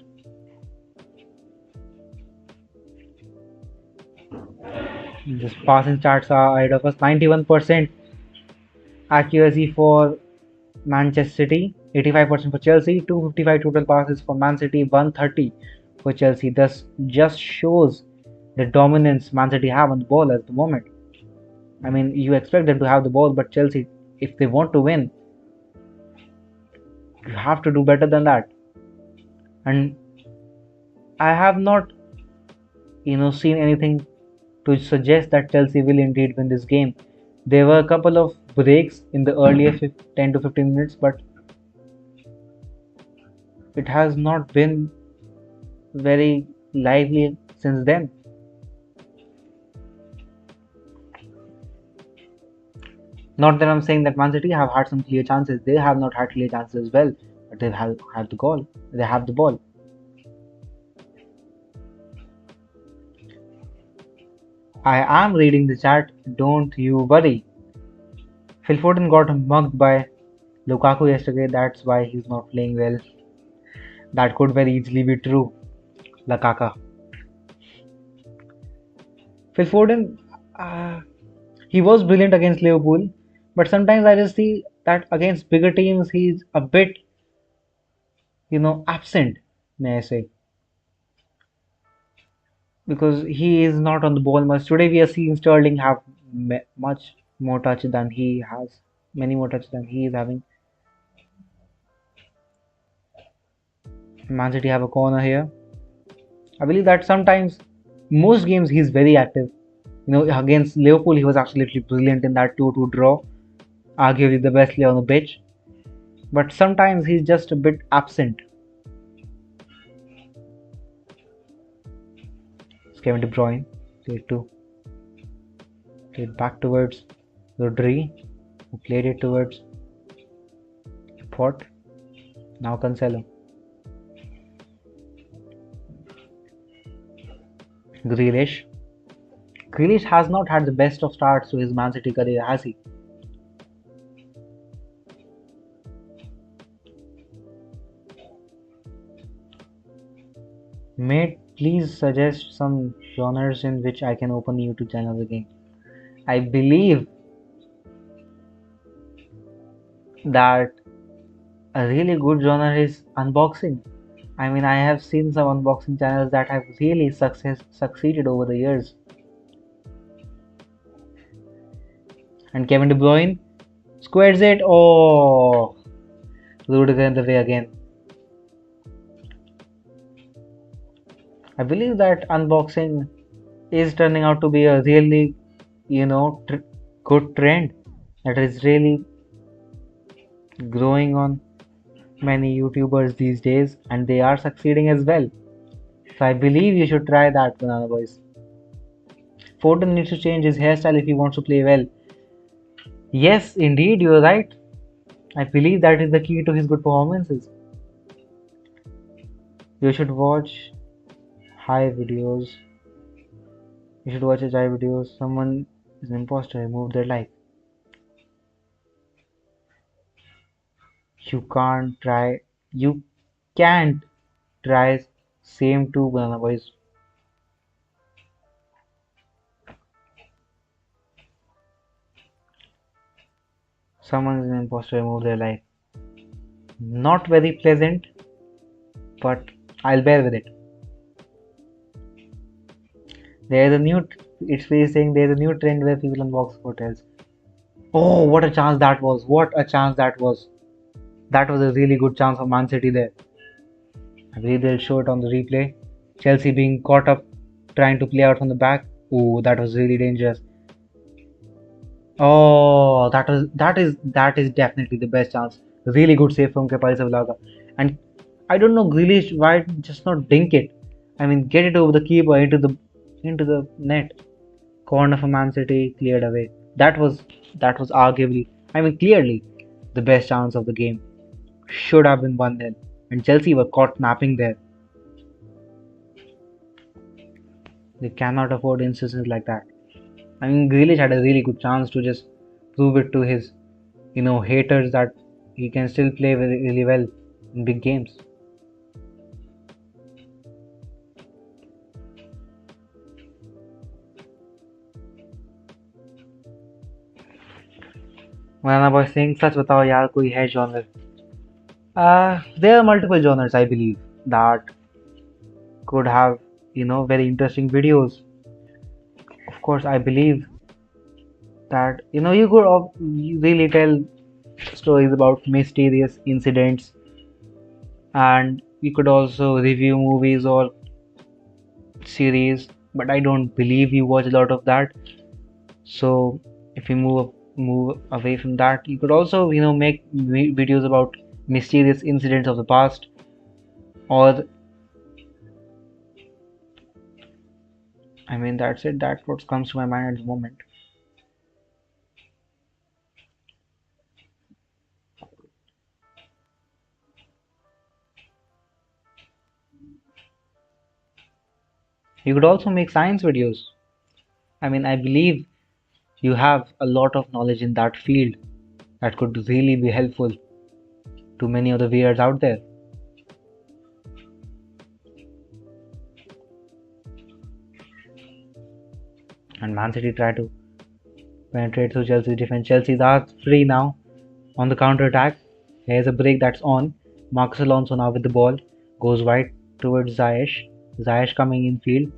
Just passing stats are ahead of us. 91% accuracy for Manchester City, 85% for Chelsea, 255 total passes for Man City, 130 for Chelsea. This just shows the dominance Man City have on the ball at the moment. I mean, you expect them to have the ball, but Chelsea, if they want to win, you have to do better than that. And I have not, seen anything to suggest that Chelsea will indeed win this game. There were a couple of breaks in the earlier 10 to 15 minutes, but it has not been very lively since then. Not that I'm saying that Man City have had some clear chances. They have not had clear chances as well, but they have the goal. They have the ball. I am reading the chat. Don't you worry. Phil Foden got mugged by Lukaku yesterday. That's why he's not playing well. That could very easily be true. Lukaku. Phil Foden, he was brilliant against Liverpool, but sometimes I just see that against bigger teams he's a bit, absent, may I say, because he is not on the ball much. Today we are seeing Sterling have much more touch than he has, many more touch than he is having. Man City have a corner here. I believe that sometimes, most games he's very active. Against Liverpool he was absolutely brilliant in that 2-2 draw, arguably the best player on the pitch. But sometimes he's just a bit absent. Kevin De Bruyne, played back towards Rodri, who played it towards Laporte. Now Cancelo. Grealish. Grealish has not had the best of starts to his Man City career, has he? Mate, please suggest some genres in which I can open the YouTube channel again. I believe that a really good genre is unboxing. I mean, I have seen some unboxing channels that have really succeeded over the years. And Kevin De Bruyne squares it. Oh, Rudiger in the way again. I believe that unboxing is turning out to be a really, good trend that is really growing on many YouTubers these days, and they are succeeding as well. So I believe you should try that, Banana Boys. Foden needs to change his hairstyle if he wants to play well. Yes, indeed, you're right. I believe that is the key to his good performances. You should watch high videos. You should watch his high videos. Someone is an imposter, remove their life. You can't try same two, Banana Boys. Someone is an imposter, remove their life. Not very pleasant, but I'll bear with it. There's a new, it's really saying there's a new trend where people unbox hotels. Oh, what a chance that was! What a chance that was! That was a really good chance for Man City there. I believe they'll show it on the replay. Chelsea being caught up trying to play out from the back. Oh, that was really dangerous. Oh, that is definitely the best chance. Really good save from Kepa Arrizabalaga. And I don't know Grealish why just not dink it. I mean, get it over the keeper into the net. Corner for Man City cleared away. That was arguably, I mean, clearly the best chance of the game. Should have been 1-0, and Chelsea were caught napping there. They cannot afford instances like that. I mean, Grealish had a really good chance to just prove it to his, haters that he can still play really well in big games. Manana boy saying, "सच बताओ यार कोई है genre?" There are multiple genres, I believe, that could have, very interesting videos. Of course, I believe that, you could really tell stories about mysterious incidents, and you could also review movies or series, but I don't believe you watch a lot of that. So if you move away from that, you could also, make videos about mysterious incidents of the past, or I mean, that's it. That's what comes to my mind at the moment. You could also make science videos. I mean, I believe you have a lot of knowledge in that field that could really be helpful to many of the viewers out there. And Man City try to penetrate through Chelsea's defense. Chelsea's are free now on the counter attack. Here's a break that's on. Marcus Alonso now with the ball. Goes wide towards Ziyech. Ziyech coming in field.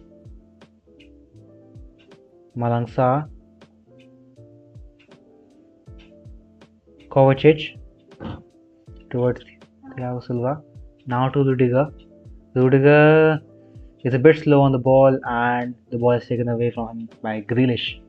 Malangsa. Kovacic towards Thiago Silva. Now to Rudiger. Rudiger is a bit slow on the ball, and the ball is taken away from him by Grealish.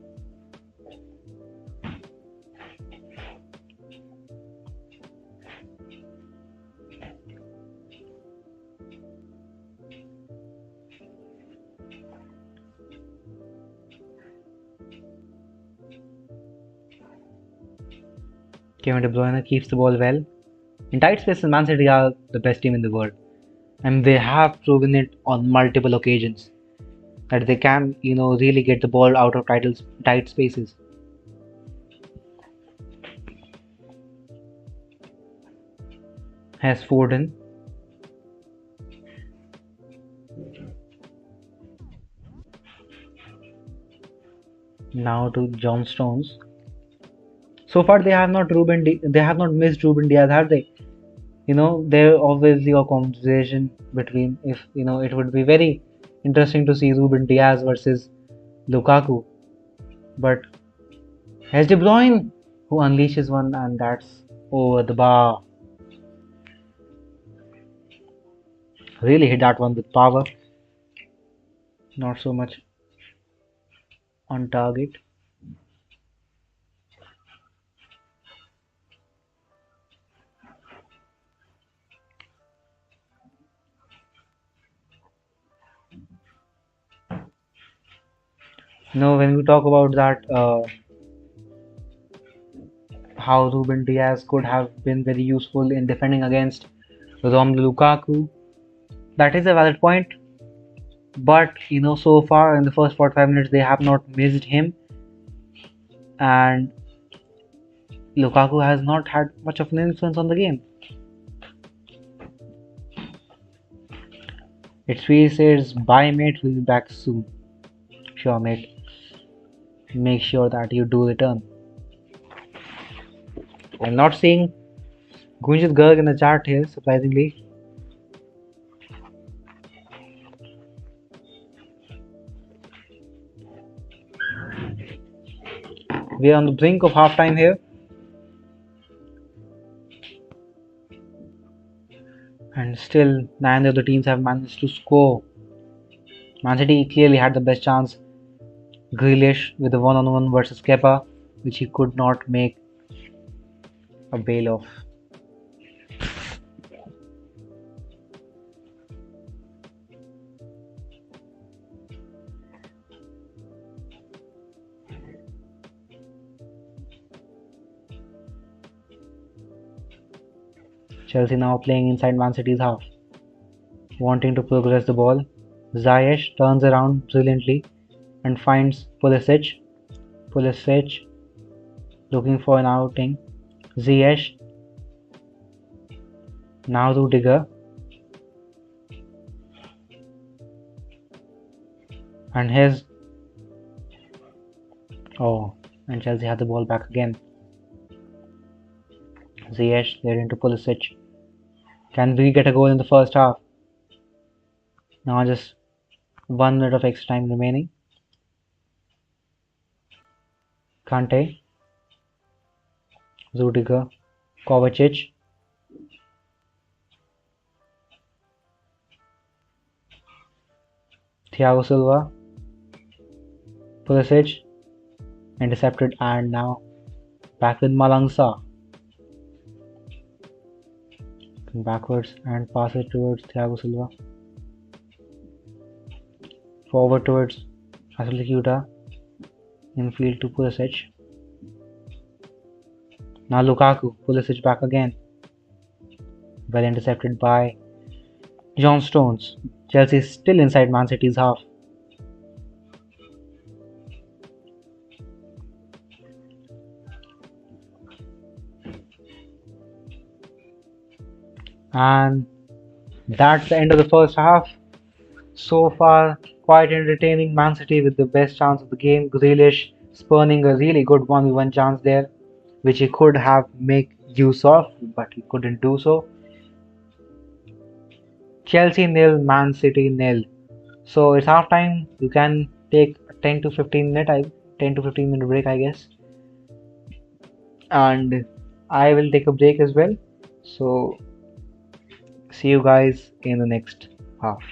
Kevin De Bruyne keeps the ball well. In tight spaces, Man City are the best team in the world, and they have proven it on multiple occasions that they can, really get the ball out of tight spaces. Has Foden. Now to John Stones. So far, they have not missed Ruben Diaz, have they? There obviously a conversation between, if it would be very interesting to see Ruben Diaz versus Lukaku, but has De Bruyne who unleashes one, and that's over the bar. Really hit that one with power, not so much on target. When we talk about that, how Ruben Diaz could have been very useful in defending against Romelu Lukaku, that is a valid point. But so far in the first 45 minutes, they have not missed him, and Lukaku has not had much of an influence on the game. It's really says, "Bye, mate. We'll be back soon." Sure, mate. Make sure that you do return. I'm not seeing Gunjit Garg in the chart here, surprisingly. We are on the brink of halftime here. And still, neither of the teams have managed to score. Man City clearly had the best chance. Grealish with a one-on-one versus Kepa, which he could not make a bail of. Chelsea now playing inside Man City's half, wanting to progress the ball. Ziyech turns around brilliantly and finds Pulisic. Pulisic looking for an outing. Ziyech now to Digger, and his oh, and Chelsea had the ball back again. Ziyech led into Pulisic. Can we get a goal in the first half? Now just 1 minute of extra time remaining. Kante, Rudiger, Kovacic, Thiago Silva, Pulisic, intercepted, and now back with Malangsa. Backwards and pass it towards Thiago Silva. Forward towards Asalikuta. Infield to Pulisic. Now Lukaku. Pulisic back again. Well intercepted by John Stones. Chelsea is still inside Man City's half. And that's the end of the first half. So far, quite entertaining. Man City with the best chance of the game. Grealish spurning a really good 1v1 chance there, which he could have make use of, but he couldn't do so. Chelsea nil, Man City nil. So it's half time. You can take 10 to 15 minute, 10 to 15 minute break, I guess, and I will take a break as well. So see you guys in the next half.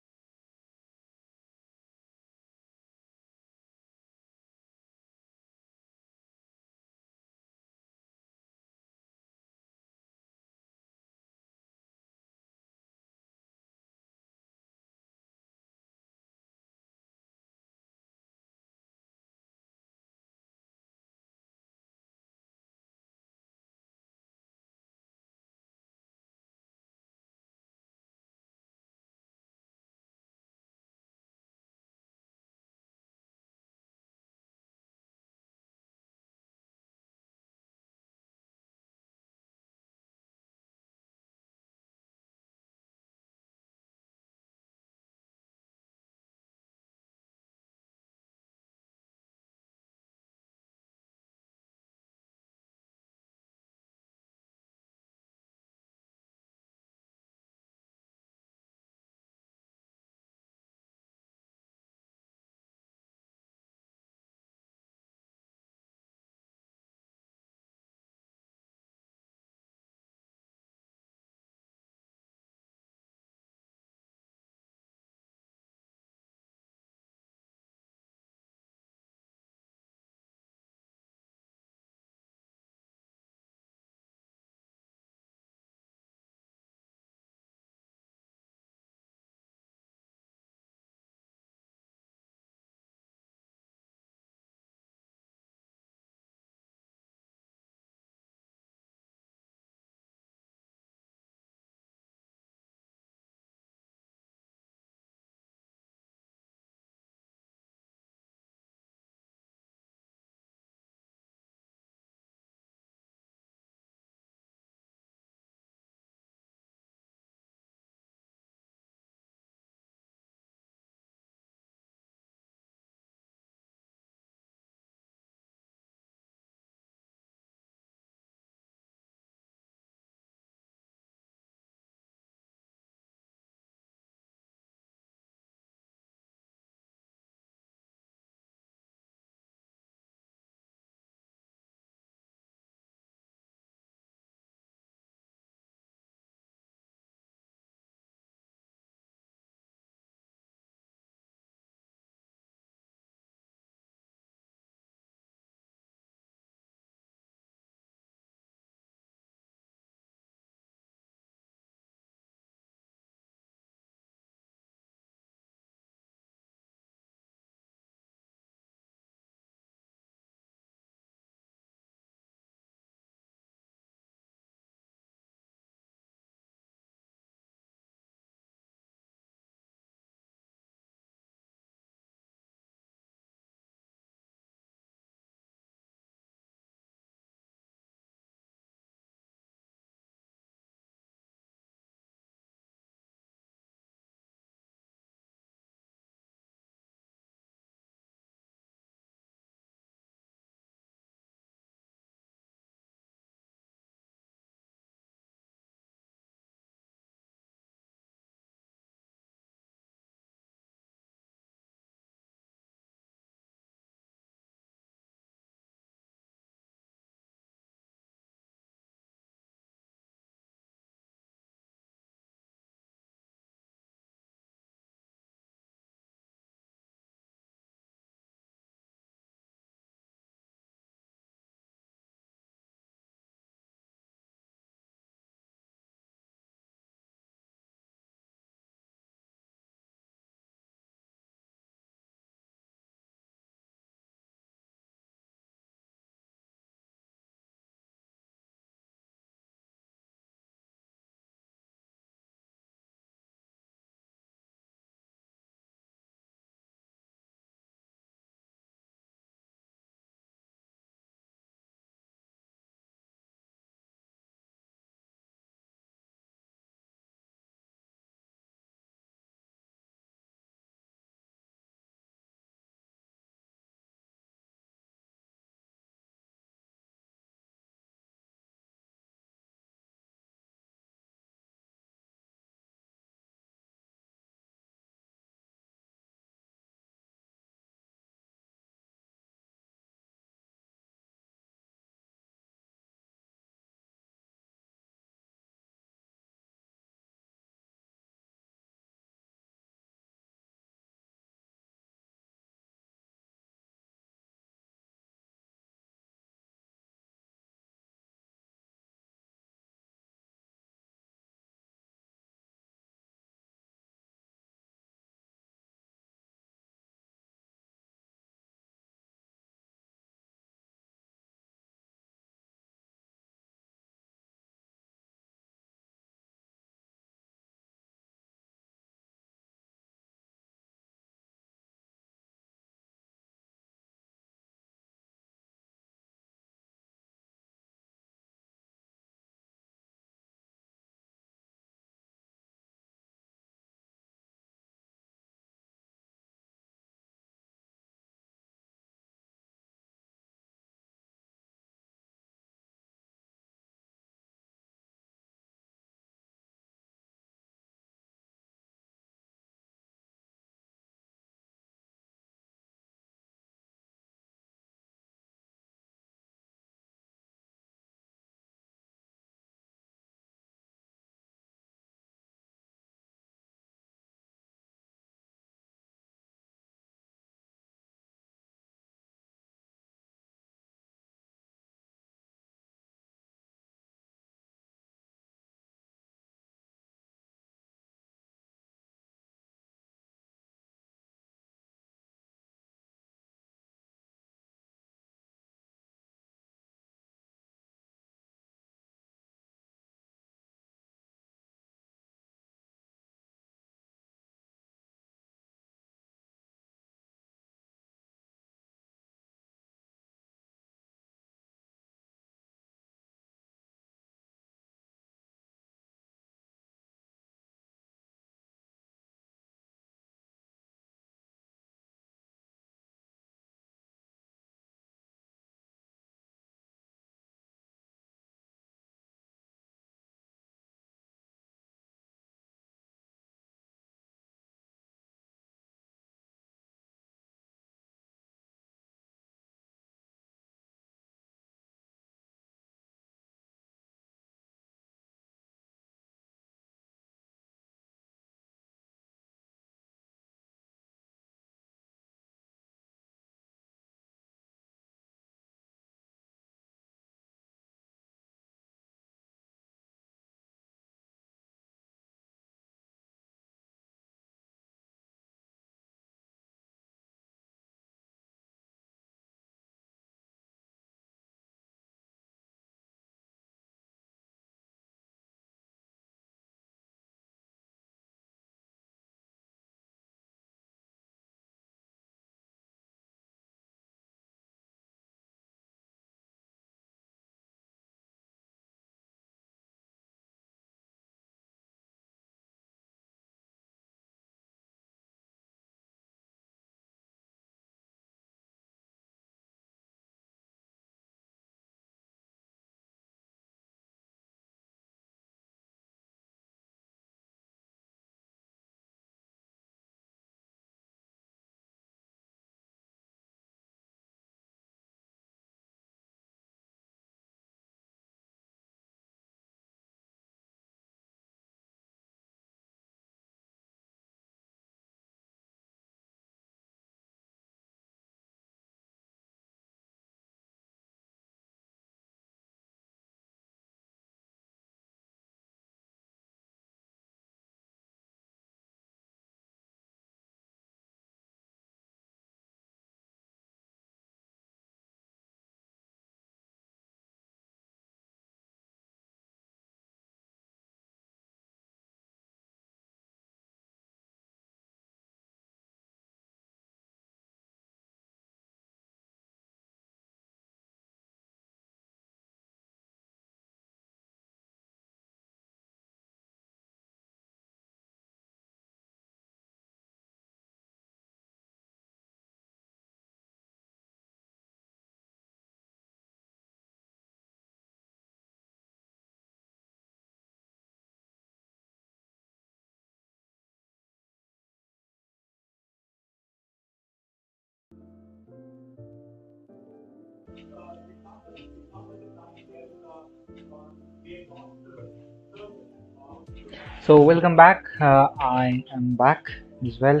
So welcome back. I am back as well.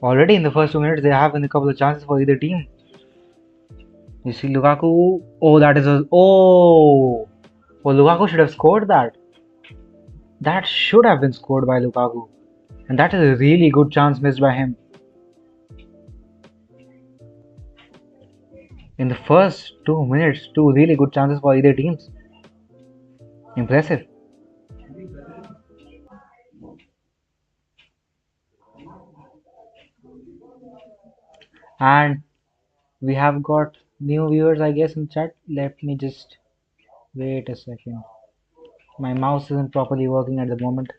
Already in the first 2 minutes, they have a couple of chances for either team. You see Lukaku. Oh, that is a oh. Well, Lukaku should have scored that. That should have been scored by Lukaku, and that is a really good chance missed by him. In the first 2 minutes, two really good chances for either teams. Impressive. And we have got new viewers, I guess, in chat. Let me just wait a second. My mouse isn't properly working at the moment.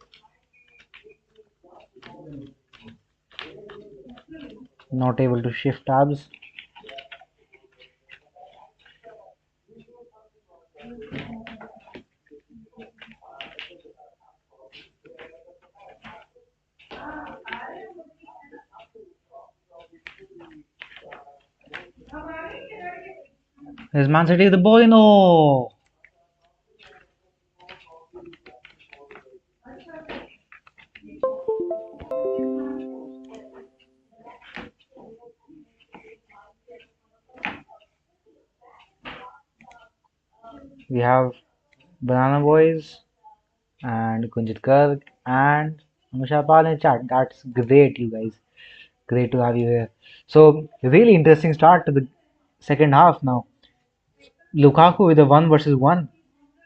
Not able to shift tabs. Is Man City the ball in? Oh, we have Banana Boys and Kunjit Garg and Anushka Pal in chat. That's great, you guys. Great to have you here. So, really interesting start to the second half now. Lukaku with a 1 versus 1,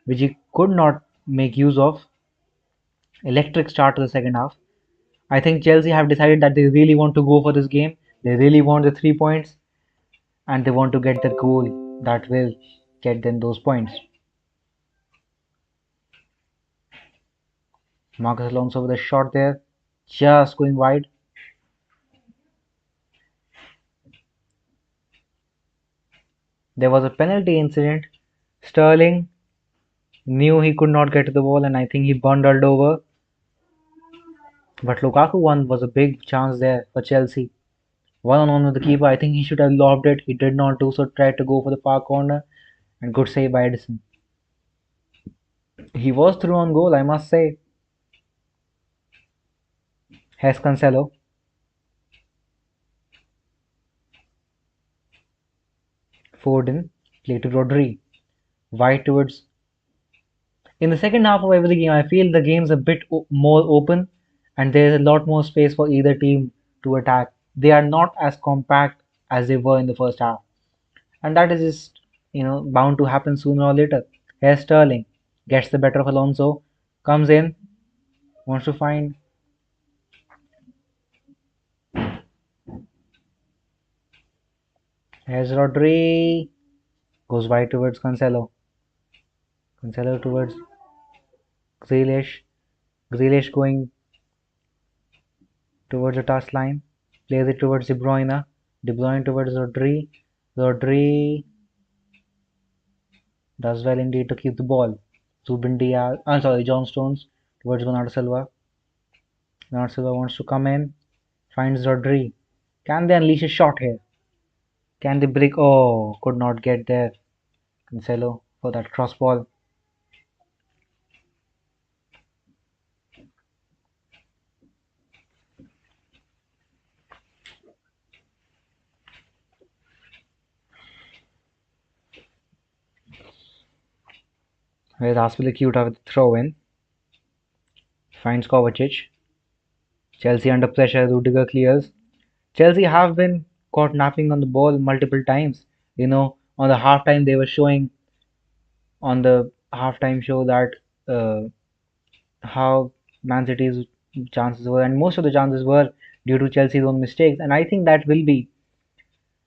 which he could not make use of. Electric start to the second half. I think Chelsea have decided that they really want to go for this game. They really want the 3 points and they want to get the goal that will get them those points. Marcus Alonso with a shot there, just going wide. There was a penalty incident. Sterling knew he could not get to the ball and I think he bundled over. But Lukaku one was a big chance there for Chelsea. One on one with the keeper. I think he should have lobbed it. He did not do so. Tried to go for the far corner. And good save by Edison. He was through on goal, I must say. Here's Cancelo. Foden. Play to Rodri. Wide towards. In the second half of every game, I feel the game's a bit more open and there's a lot more space for either team to attack. They are not as compact as they were in the first half. And that is just, bound to happen sooner or later. Here's Sterling. Gets the better of Alonso. Comes in. Wants to find. Here's Rodri. Goes wide towards Cancelo. Cancelo towards Grealish. Grealish going towards the touchline. Plays it towards De Bruyne. De Bruyne towards Rodri. Rodri does well indeed to keep the ball. Zubin Diaz. I'm sorry, John Stones towards Bernardo Silva. Bernardo Silva wants to come in. Finds Rodri. Can they unleash a shot here? Can they break? Oh, could not get there. Cancelo for that cross ball. Whereas Aspilicueta with the throw in. Finds Kovacic. Chelsea under pressure. Rudiger clears. Chelsea have been caught napping on the ball multiple times. On the halftime they were showing on the halftime show that how Man City's chances were, and most of the chances were due to Chelsea's own mistakes. And I think that will be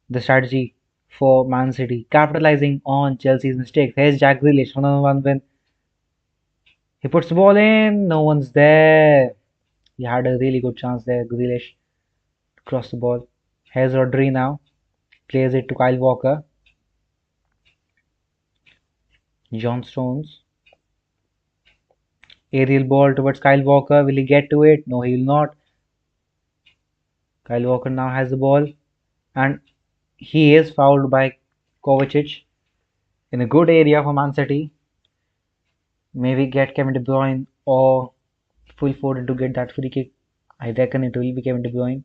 the strategy for Man City, capitalizing on Chelsea's mistakes. Here's Jack Grealish, one-on-one win. He puts the ball in, no one's there. He had a really good chance there, Grealish, to cross the ball. Here's Rodri now, plays it to Kyle Walker. John Stones. Aerial ball towards Kyle Walker. Will he get to it? No, he will not. Kyle Walker now has the ball and he is fouled by Kovacic in a good area for Man City. Maybe get Kevin De Bruyne or Phil Foden to get that free kick. I reckon it will be Kevin De Bruyne.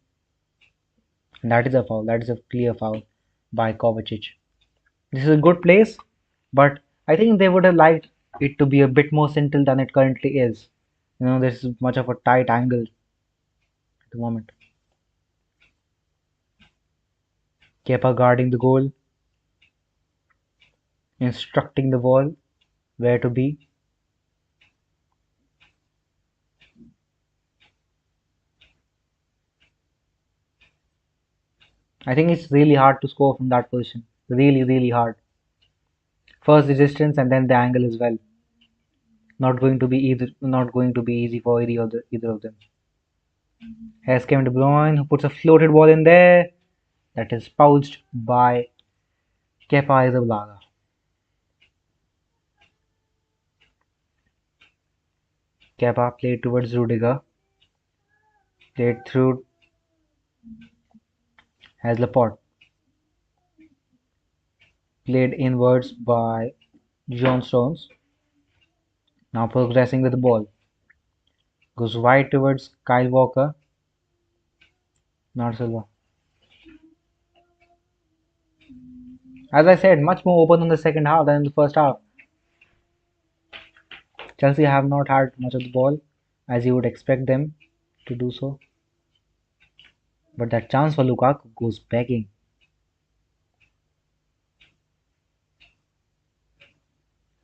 And that is a foul. That is a clear foul by Kovacic. This is a good place, but I think they would have liked it to be a bit more central than it currently is. This is much of a tight angle at the moment. Kepa guarding the goal, instructing the ball where to be. I think it's really hard to score from that position. Really, really hard. First the distance and then the angle as well. Not going to be easy for either of them. Here's Kevin De Bruyne who puts a floated ball in there. That is pouched by Kepa Arrizabalaga. Kepa played towards Rudiger. Played through as Laporte. Played inwards by John Stones. Now progressing with the ball. Goes wide towards Kyle Walker. Not Silva. As I said, much more open in the second half than in the first half. Chelsea have not had much of the ball, as you would expect them to do so. But that chance for Lukaku goes begging.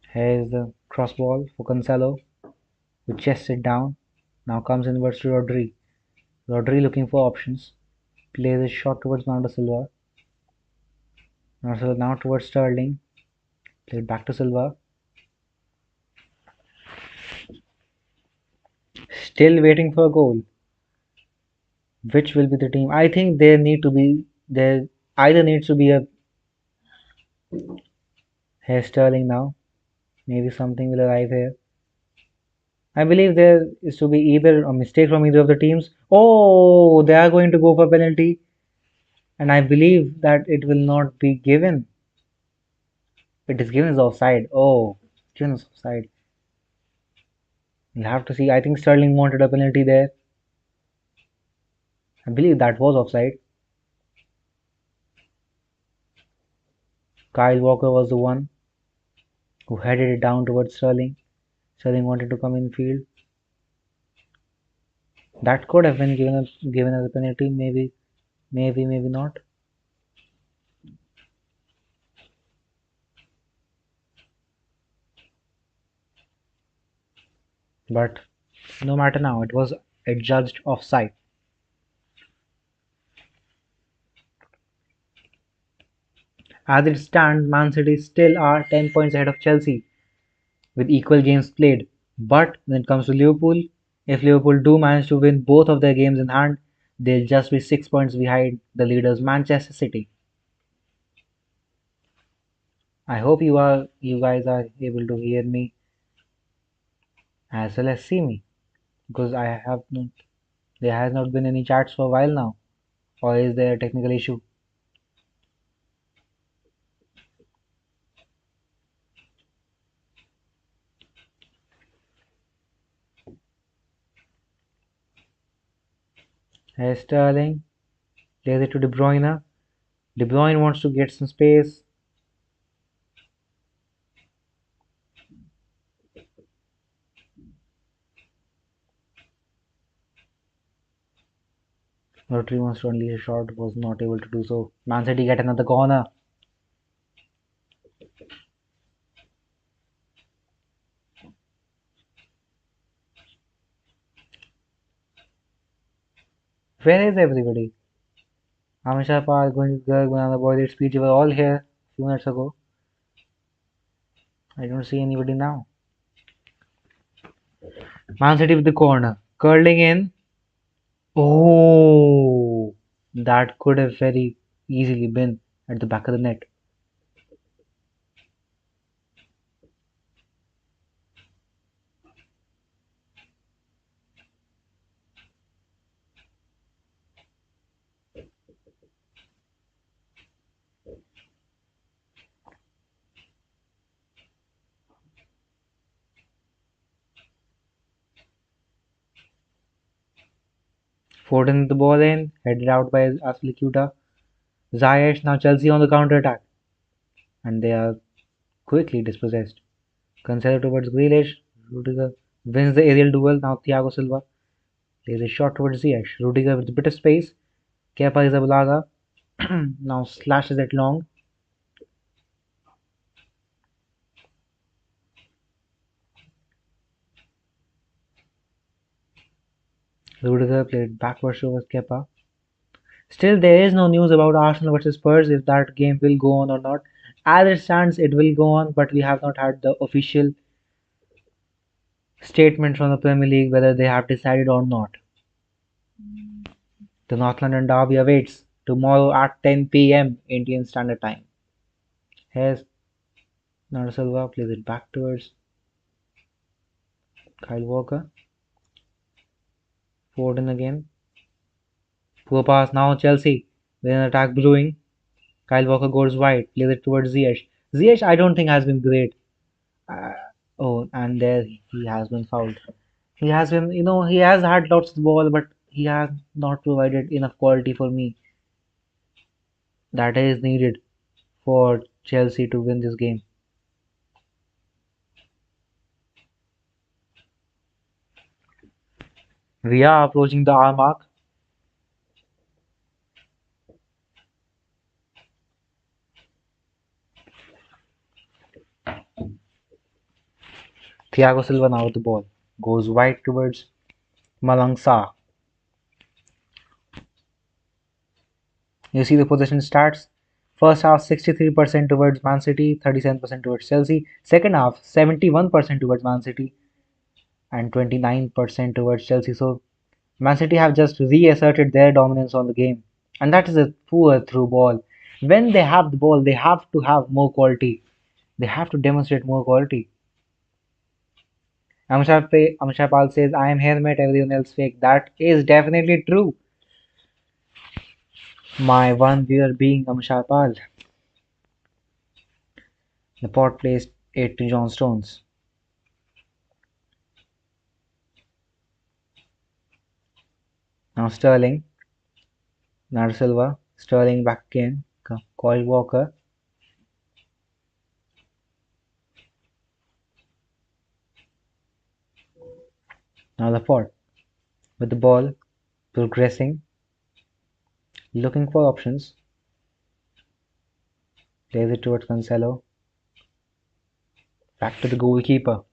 Here's the cross ball for Cancelo, who chests it down. Now comes inwards to Rodri. Rodri looking for options. Plays a shot towards Bernardo Silva. Now towards Sterling. Played back to Silva. Still waiting for a goal. Which will be the team? I think there either needs to be a here Sterling now. Maybe something will arrive here. I believe there is to be either a mistake from either of the teams. Oh, they are going to go for penalty, and I believe that it will not be given. It is given as offside. Oh, given as offside. We'll have to see. I think Sterling wanted a penalty there. I believe that was offside. Kyle Walker was the one who headed it down towards Sterling. Sterling wanted to come in field. That could have been given as a penalty. Maybe not. But no matter now, it was adjudged offside. As it stands, Man City still are 10 points ahead of Chelsea with equal games played. But when it comes to Liverpool, if Liverpool do manage to win both of their games in hand, they'll just be 6 points behind the leaders Manchester City. I hope you guys are able to hear me as well as see me, because I have not there has not been any chats for a while now. Or is there a technical issue? Here's Sterling. Plays it to De Bruyne. De Bruyne wants to get some space. Rodri wants to unleash a shot, was not able to do so. Man City get another corner. Where is everybody? Amisha Park, going to Garg, Banana Boy, Red Speed, you were all here a few minutes ago. I don't see anybody now. Man City with the corner. Curling in. Oh, that could have very easily been at the back of the net. Foden the ball in, headed out by Aspilicueta. Ziyech, now Chelsea on the counter attack, and they are quickly dispossessed. Cancelo towards Grealish. Rudiger wins the aerial duel. Now Thiago Silva plays a shot towards Ziyech. Rudiger with a bit of space. Kepa Arrizabalaga now slashes it long. Rudiger played backwards towards Kepa. Still, there is no news about Arsenal versus Spurs if that game will go on or not. As it stands, it will go on, but we have not had the official statement from the Premier League whether they have decided or not. The North London derby awaits tomorrow at 10 p.m. Indian Standard Time. Here's Bernardo Silva plays it back towards Kyle Walker. Foden again. Poor pass now Chelsea. Then an attack brewing. Kyle Walker goes wide, plays it towards Ziyech. Ziyech, I don't think has been great. Uh, oh, and there he has been fouled. He has been, he has had lots of the ball, but he has not provided enough quality for me that is needed for Chelsea to win this game. We are approaching the hour mark. Thiago Silva now with the ball. Goes wide towards Malang Sarr. You see the possession stats. First half 63% towards Man City, 37% towards Chelsea. Second half 71% towards Man City and 29% towards Chelsea. So Man City have just reasserted their dominance on the game. And that is a poor through ball. When they have the ball, they have to have more quality. They have to demonstrate more quality. Amshar Pal says, I am helmet, everyone else fake. That is definitely true. My one viewer being Amshar Pal. The pot placed 8 to John Stones. Now Sterling. Bernardo Silva. Sterling back again. Kyle Walker. Now Laporte with the ball, progressing, looking for options. Plays it towards Cancelo. Back to the goalkeeper.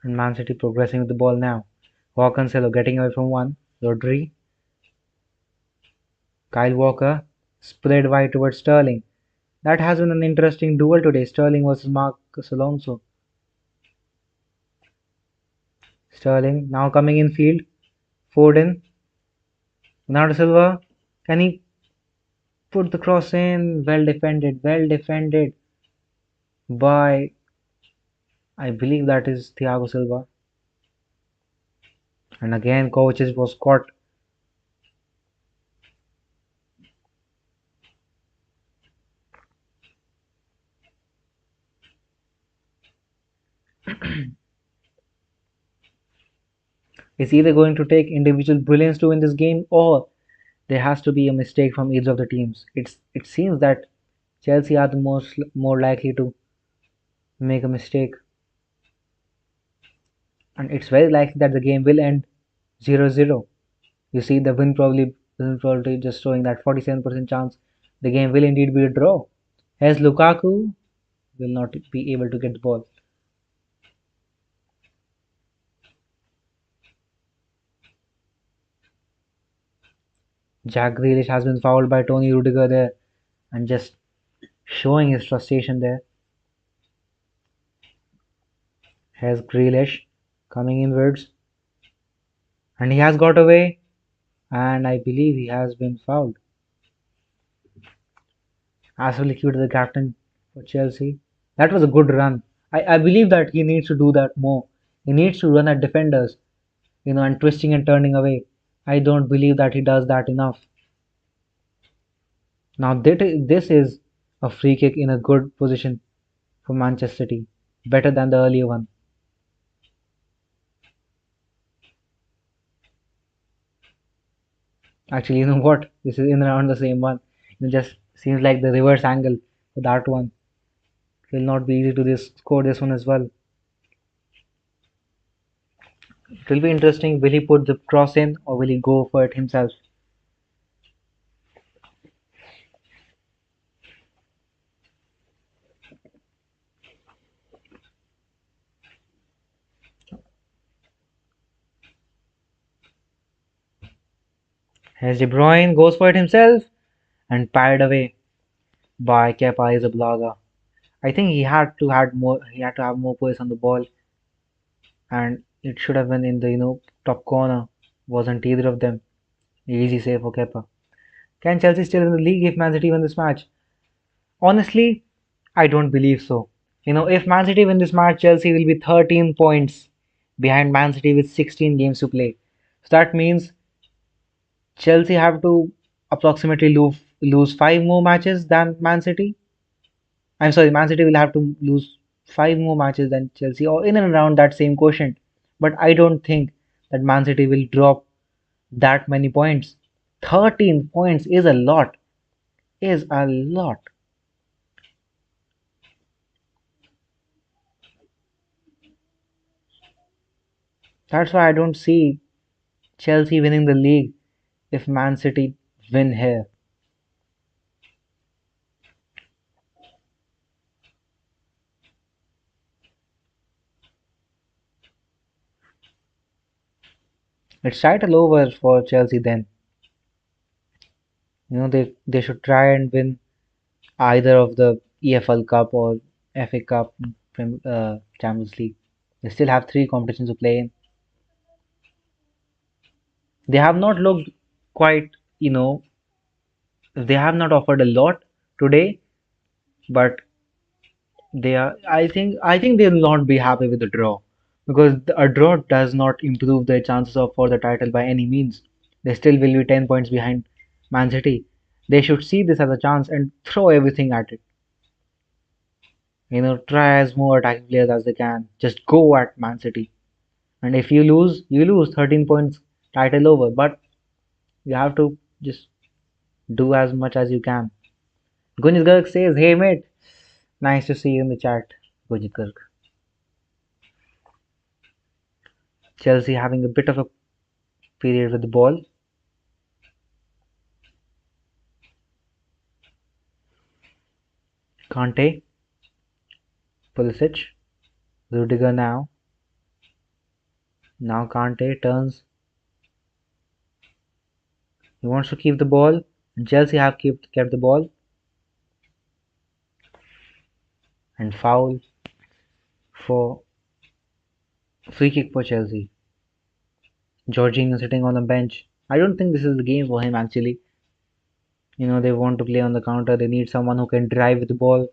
And Man City progressing with the ball now. Cancelo getting away from one. Rodri. Kyle Walker. Spread wide towards Sterling. That has been an interesting duel today. Sterling versus Marcus Alonso. Sterling now coming in field. Foden. Bernardo Silva. Can he put the cross in? Well defended. Well defended by, I believe that is Thiago Silva. And again, Kovacic was caught. It's either going to take individual brilliance to win this game, or there has to be a mistake from each of the teams. It seems that Chelsea are the more likely to make a mistake, and it's very likely that the game will end 0-0. You see, the win probably just showing that 47% chance the game will indeed be a draw. As Lukaku will not be able to get the ball. Jack Grealish has been fouled by Tony Rudiger there, and just showing his frustration there. Has Grealish coming inwards, and he has got away, and I believe he has been fouled. As well, the captain for Chelsea. That was a good run. I believe that he needs to do that more. He needs to run at defenders, and twisting and turning away. I don't believe that he does that enough. Now this is a free kick in a good position for Manchester City, better than the earlier one. Actually, you know what? This is in around the same one. It just seems like the reverse angle for that one. It will not be easy to score this one as well. It will be interesting. Will he put the cross in or will he go for it himself? As De Bruyne goes for it himself and parried away by Kepa Arrizabalaga. I think he had to had more. He had to have more poise on the ball, and it should have been in the top corner. Wasn't either of them. Easy save for Kepa. Can Chelsea still win the league if Man City win this match? Honestly, I don't believe so. If Man City win this match, Chelsea will be 13 points behind Man City with 16 games to play. So that means Chelsea have to approximately lose five more matches than Man City. I'm sorry, Man City will have to lose five more matches than Chelsea, or in and around that same quotient. But I don't think that Man City will drop that many points. 13 points is a lot. Is a lot. That's why I don't see Chelsea winning the league if Man City win here. It's title over for Chelsea then. They should try and win either of the EFL Cup or FA Cup, Champions League. They still have three competitions to play in. They have not looked quite, you know, they have not offered a lot today, but I think they'll not be happy with the draw because a draw does not improve their chances of for the title by any means. They still will be 10 points behind Man City. They should see this as a chance and throw everything at it. Try as more attacking players as they can. Just go at Man City. And if you lose 13 points, title over. But you have to just do as much as you can. Gunjit Garg says, "Hey mate, nice to see you in the chat." Gunjit Garg. Chelsea having a bit of a period with the ball. Kante, Pulisic, Rudiger now. Now Kante turns. He wants to keep the ball. And Chelsea have kept the ball. And foul for free kick for Chelsea. Jorginho sitting on the bench. I don't think this is the game for him actually. They want to play on the counter. They need someone who can drive with the ball.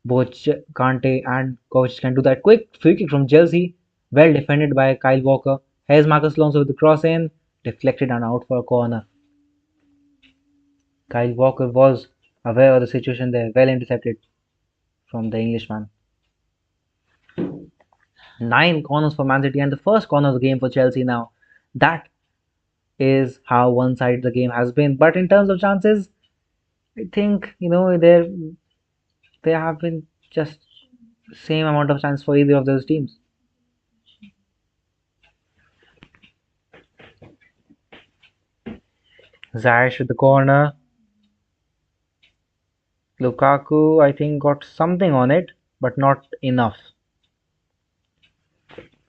Both Kante and Kovacic can do that. Quick free kick from Chelsea. Well defended by Kyle Walker. Here's Marcus Alonso with the cross in. Deflected and out for a corner. Kyle Walker was aware of the situation there. Well intercepted from the Englishman. 9 corners for Man City and the first corner of the game for Chelsea now. That is how one-sided the game has been. But in terms of chances, I think there have been just same amount of chance for either of those teams. Ziyech with the corner. Lukaku, I think, got something on it, but not enough.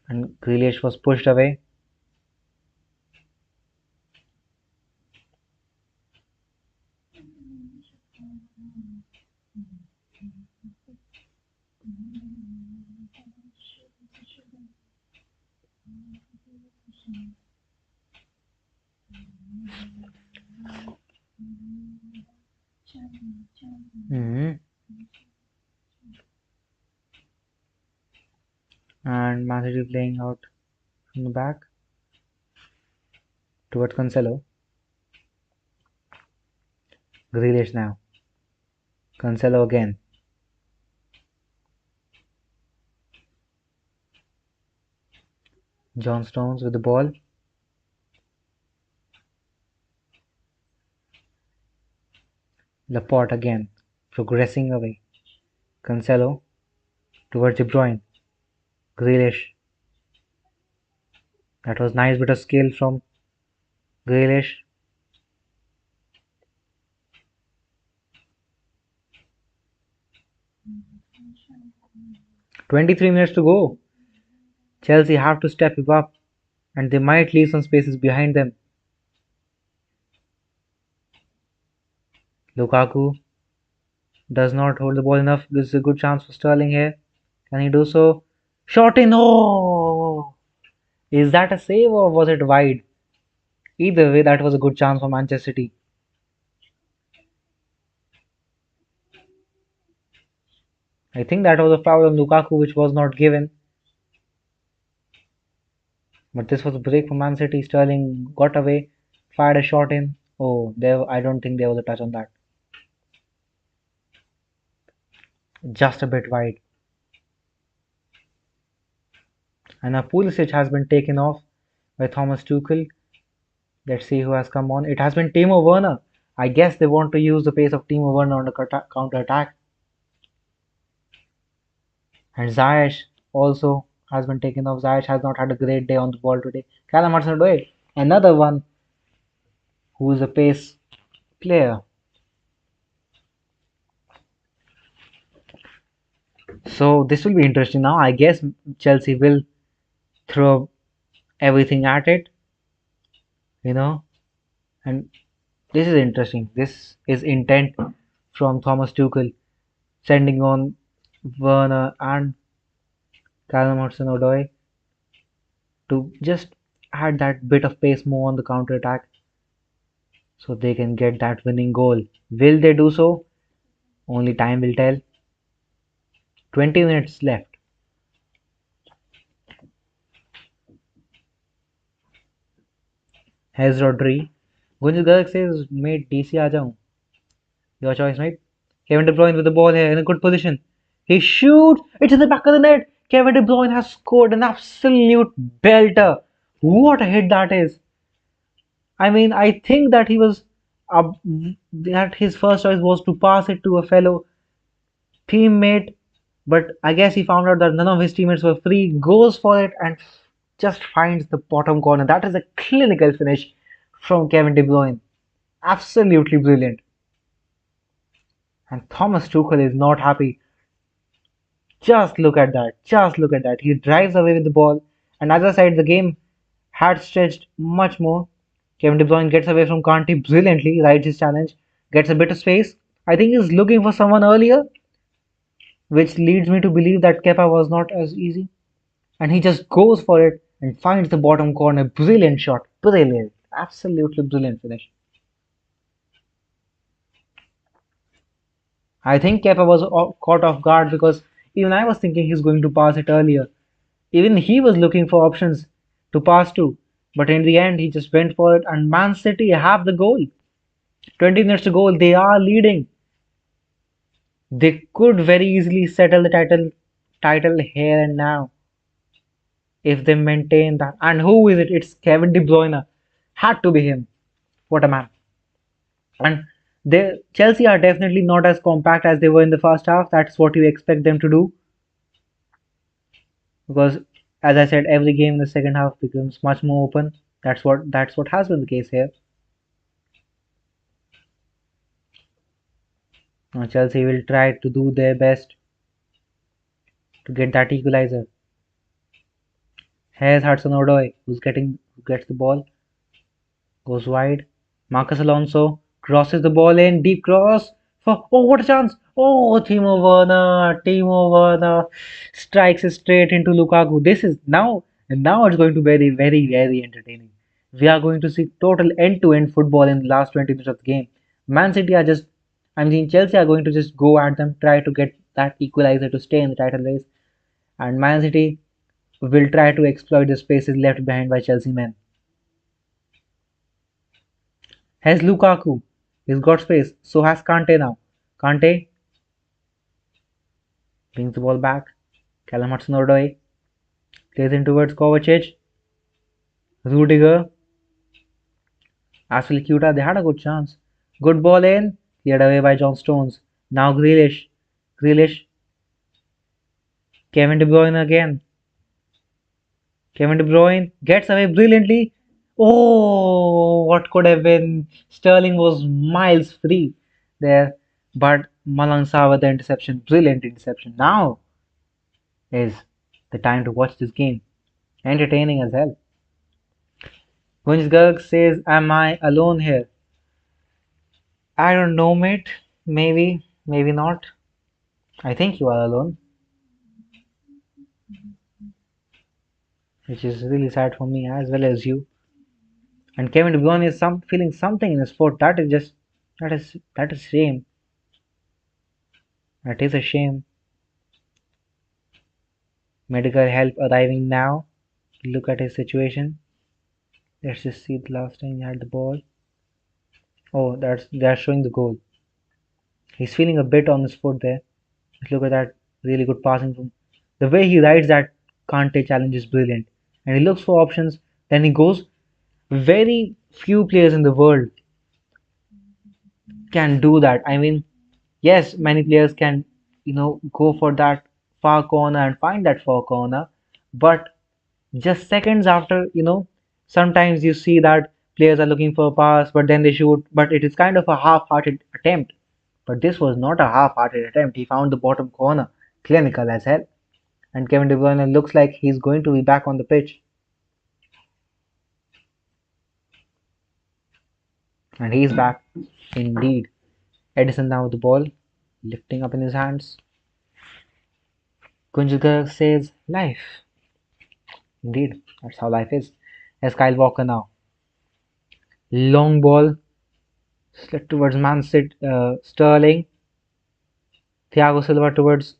And Grealish was pushed away. Mhm. Man City playing out from the back towards Cancelo. Grealish now. Cancelo again. John Stones with the ball. Laporte again. Progressing away. Cancelo towards De Bruyne. Grealish. That was nice bit of skill from Grealish. 23 minutes to go. Chelsea have to step it up and they might leave some spaces behind them. Lukaku does not hold the ball enough. This is a good chance for Sterling here. Can he do so? Shot in! Oh! Is that a save or was it wide? Either way, that was a good chance for Manchester City. I think that was a foul on Lukaku which was not given. But this was a break for Man City. Sterling got away, fired a shot in. Oh, there! I don't think there was a touch on that. Just a bit wide. And now Pulisic has been taken off by Thomas Tuchel. Let's see who has come on. It has been Timo Werner. I guess they want to use the pace of Timo Werner on the counter attack. And Ziyech also has been taken off. Ziyech has not had a great day on the ball today. Callum Hudson-Odoi, another one who is a pace player. So this will be interesting now. I guess Chelsea will throw everything at it, you know, and this is interesting. This is intent from Thomas Tuchel sending on Werner and Callum Hudson-Odoi to just add that bit of pace more on the counter attack so they can get that winning goal. Will they do so? Only time will tell. 20 minutes left. Here's Rodri. Gunjan Garg says, mate, DC aa jaun. Your choice, mate. Kevin De Bruyne with the ball here in a good position. He shoots. It's in the back of the net. Kevin De Bruyne has scored an absolute belter. What a hit that is. I mean, I think that that his first choice was to pass it to a fellow teammate, but I guess he found out that none of his teammates were free, goes for it, and just finds the bottom corner. That is a clinical finish from Kevin De Bruyne. Absolutely brilliant. And Thomas Tuchel is not happy. Just look at that. Just look at that. He drives away with the ball. And as I said, the game had stretched much more. Kevin De Bruyne gets away from Kanté brilliantly, rides his challenge, gets a bit of space. I think he's looking for someone earlier, which leads me to believe that Kepa was not as easy. And he just goes for it and finds the bottom corner. Brilliant shot. Brilliant. Absolutely brilliant finish. I think Kepa was caught off guard because even I was thinking he's going to pass it earlier. Even he was looking for options to pass to. But in the end, he just went for it. And Man City have the goal. 20 minutes to go. They are leading. They could very easily settle the title here and now if they maintain that. And who is it? It's Kevin De Bruyne. Had to be him. What a man. And Chelsea are definitely not as compact as they were in the first half. That's what you expect them to do. Because as I said, every game in the second half becomes much more open. That's what has been the case here. Now Chelsea will try to do their best to get that equalizer. Here's Hudson-Odoi who gets the ball, goes wide. Marcus Alonso crosses the ball in, deep cross for what a chance! Oh, Timo Werner strikes it straight into Lukaku. This is now it's going to be very, very, very entertaining. We are going to see total end-to-end football in the last 20 minutes of the game. Man City are just, I mean, Chelsea are going to just go at them, try to get that equalizer to stay in the title race, and Man City will try to exploit the spaces left behind by Chelsea men. Has Lukaku. He's got space. So has Kante now. Kante brings the ball back. Callum Hudson-Odoi plays in towards Kovacic. Rudiger. Aspilicueta. They had a good chance. Good ball in. Cleared away by John Stones. Now Grealish. Grealish. Kevin De Bruyne again. Kevin De Bruyne gets away brilliantly. Oh, what could have been? Sterling was miles free there, but Malang Sarr with the interception, brilliant interception. Now is the time to watch this game. Entertaining as hell. Gunjgarg says, "Am I alone here?" I don't know, mate. Maybe, maybe not. I think you are alone, which is really sad for me as well as you. And Kevin De Bruyne is feeling something in his foot. That is shame. That is a shame. Medical help arriving now. Look at his situation. Let's just see the last time he had the ball. Oh, they're showing the goal. He's feeling a bit on his foot there. Let's look at that really good passing from the way he rides that Kante challenge is brilliant. And he looks for options, then he goes. Very few players in the world can do that. I mean, yes, many players can, go for that far corner and find that far corner, but just seconds after, sometimes you see that players are looking for a pass, but then they shoot, but it is kind of a half-hearted attempt. But this was not a half-hearted attempt. He found the bottom corner, clinical as hell. And Kevin De Bruyne looks like he's going to be back on the pitch. And he's back, indeed. Edison now with the ball, lifting up in his hands. Kunjgar says, life. Indeed, that's how life is. As Kyle Walker now. Long ball, slid towards Man City, Sterling. Thiago Silva towards,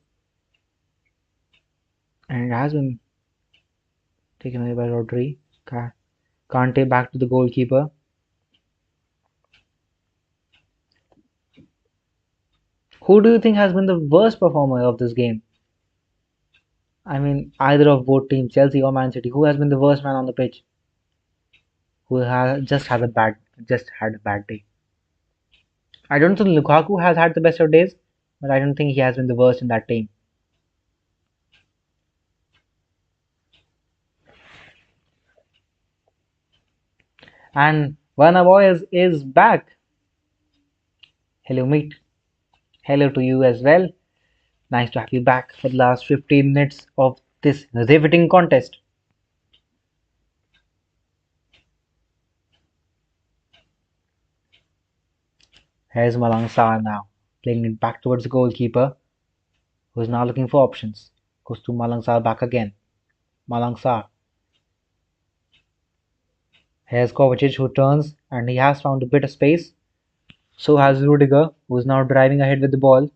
and it has been taken away by Rodri. Kante back to the goalkeeper. Who do you think has been the worst performer of this game? I mean, either of both teams, Chelsea or Man City. Who has been the worst man on the pitch? Who has just had a bad day? I don't think Lukaku has had the best of days, but I don't think he has been the worst in that team. And Werner Boy is back. Hello, mate. Hello to you as well. Nice to have you back for the last 15 minutes of this riveting contest. Here's Malang Sarr now, playing it back towards the goalkeeper, who is now looking for options. Goes to Malang Sarr back again. Malang Sarr. Here's Kovacic who turns and he has found a bit of space. So has Rudiger, who is now driving ahead with the ball.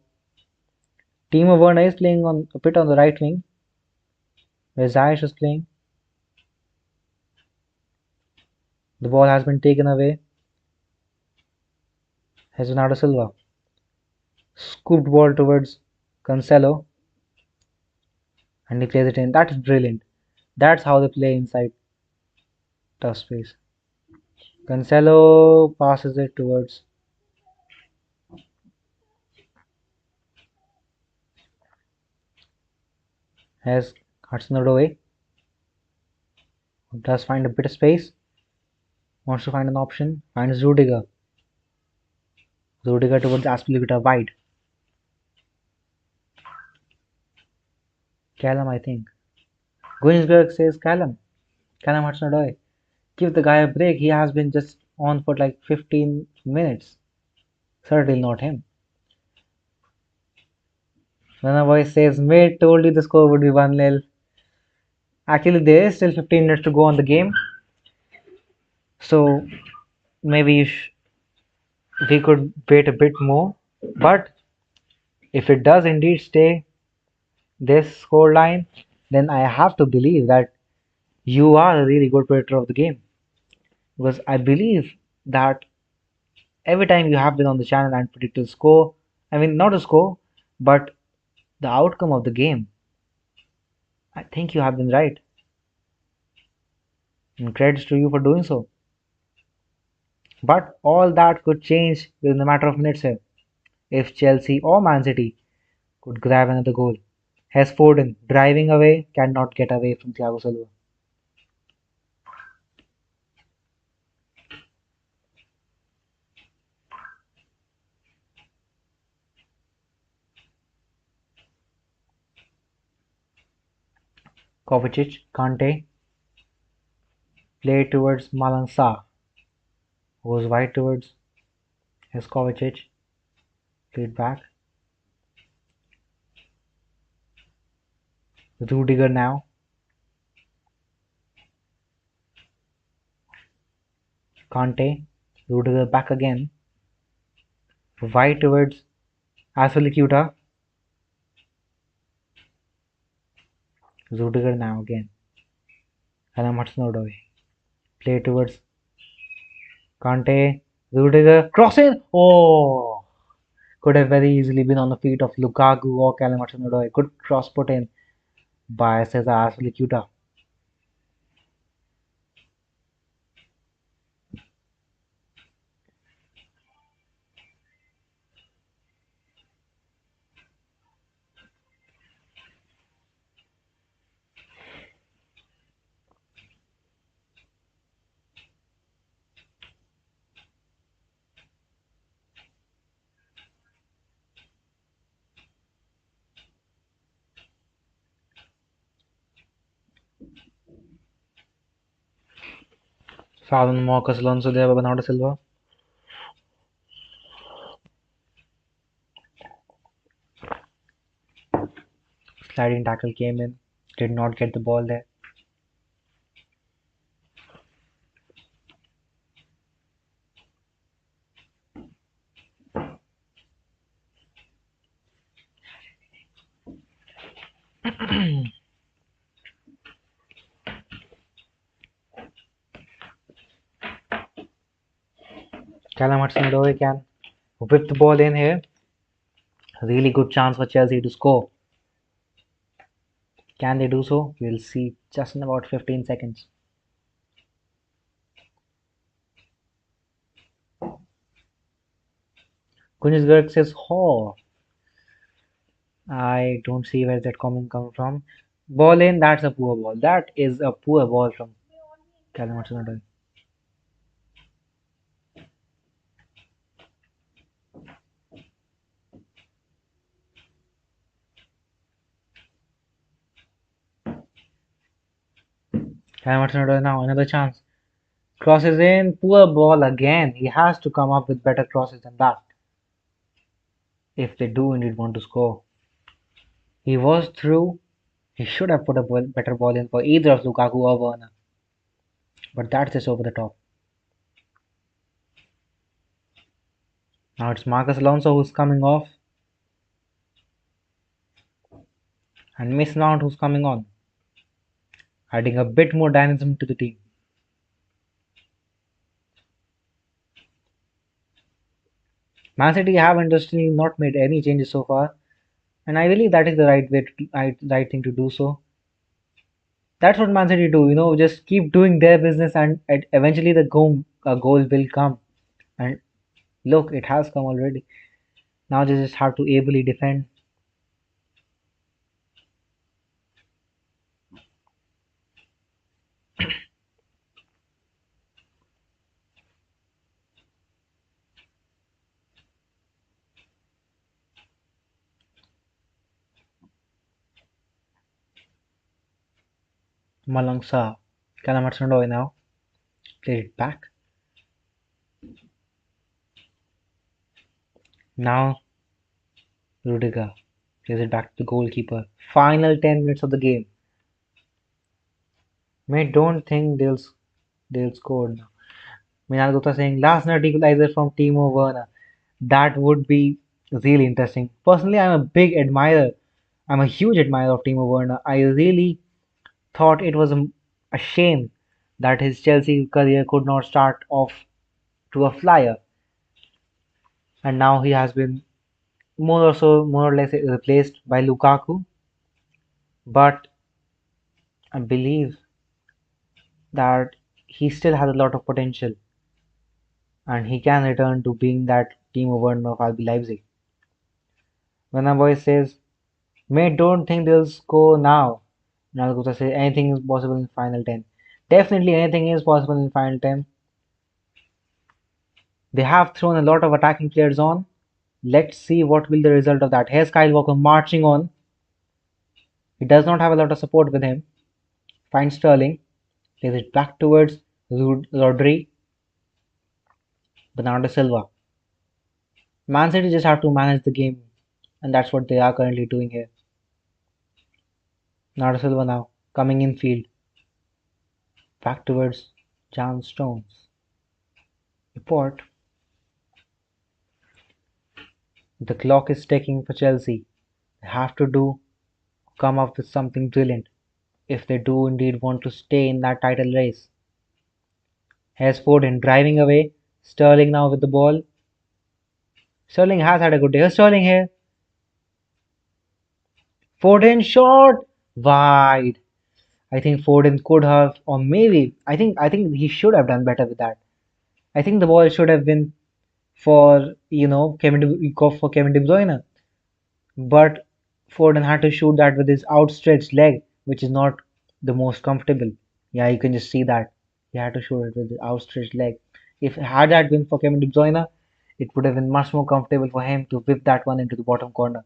Timo Werner is playing on a bit on the right wing, where Ziyech is playing. The ball has been taken away. Here's Bernardo Silva. Scooped ball towards Cancelo. And he plays it in. That is brilliant. That's how they play inside tough space. Cancelo passes it towards. Has Hudson-Odoi. Does find a bit of space. Wants to find an option. Finds Rudiger. Rudiger towards Aspilicueta wide. Callum, I think. Guinsberg says Callum. Callum Hudson-Odoi. Give the guy a break. He has been just on for like 15 minutes. Certainly not him. When a voice says, mate, told you the score would be 1-0. Actually, there is still 15 minutes to go on the game. So maybe we could wait a bit more. But if it does indeed stay this score line, then I have to believe that you are a really good predictor of the game. Because I believe that every time you have been on the channel and predicted the score, I mean, not the score, but the outcome of the game, I think you have been right. And credits to you for doing so. But all that could change within a matter of minutes here. If Chelsea or Man City could grab another goal. Hes Foden, driving away, cannot get away from Thiago Silva. Kovacic, Kante, play towards Malang Sarr, goes wide towards Hes Kovacic, played back. Rudiger now, Kante, Rudiger back again, wide towards Asilicuta, Rudiger now again, Callum Hudson-Odoi, play towards Kante, Rudiger, crossing, oh! Could have very easily been on the feet of Lukaku or Callum Hudson-Odoi. Good cross put in by Cesar Azpilicueta. Fallon, Marcus Alonso there by Bernardo Silva. Sliding tackle came in, did not get the ball there. Callum Hudson-Odoi can whip the ball in here. Really good chance for Chelsea to score. Can they do so? We'll see just in about 15 seconds. Kunisberg says, "Oh, I don't see where that comment comes from." Ball in, that's a poor ball. That is a poor ball from Callum Hudson-Odoi. Callum Hudson-Odoi now, another chance. Crosses in, poor ball again. He has to come up with better crosses than that if they do indeed want to score. He was through. He should have put a better ball in for either of Lukaku or Werner. But that's just over the top. Now it's Marcus Alonso who's coming off. And Mason Mount who's coming on. Adding a bit more dynamism to the team. Man City have interestingly not made any changes so far. And I believe that is the right way to, right thing to do so. That's what Man City do, just keep doing their business and eventually the goal will come. And look, it has come already. Now they just have to ably defend. Malang Sarr, Callum Hudson-Odoi now played it back. Now Rudiger plays it back to the goalkeeper. Final 10 minutes of the game. Mate, don't think they'll score now. Minal Gupta saying last night equalizer from Timo Werner. That would be really interesting. Personally, I'm a huge admirer of Timo Werner. I really thought it was a shame that his Chelsea career could not start off to a flyer, and now he has been more or less replaced by Lukaku. But I believe that he still has a lot of potential, and he can return to being that Timo Werner of RB Leipzig. When a boy says, "Mate, don't think they'll score now," Nalgusa says, "Anything is possible in final 10." Definitely, anything is possible in final 10. They have thrown a lot of attacking players on. Let's see what will the result of that. Here's Kyle Walker marching on. He does not have a lot of support with him. Finds Sterling. Plays it back towards Rodri. Bernardo Silva. Man City just have to manage the game, and that's what they are currently doing here. Bernardo Silva now coming in field. Back towards John Stones. Report. The clock is ticking for Chelsea. They have to come up with something brilliant if they do indeed want to stay in that title race. Here's Foden driving away. Sterling now with the ball. Sterling has had a good day. Here's Sterling here. Foden shot wide. I think Foden could have, or maybe I think he should have done better with that. I think the ball should have been for Kevin De Bruyne, but Foden had to shoot that with his outstretched leg, which is not the most comfortable. Yeah, you can just see that he had to shoot it with his outstretched leg. If had that been for Kevin De Bruyne, it would have been much more comfortable for him to whip that one into the bottom corner.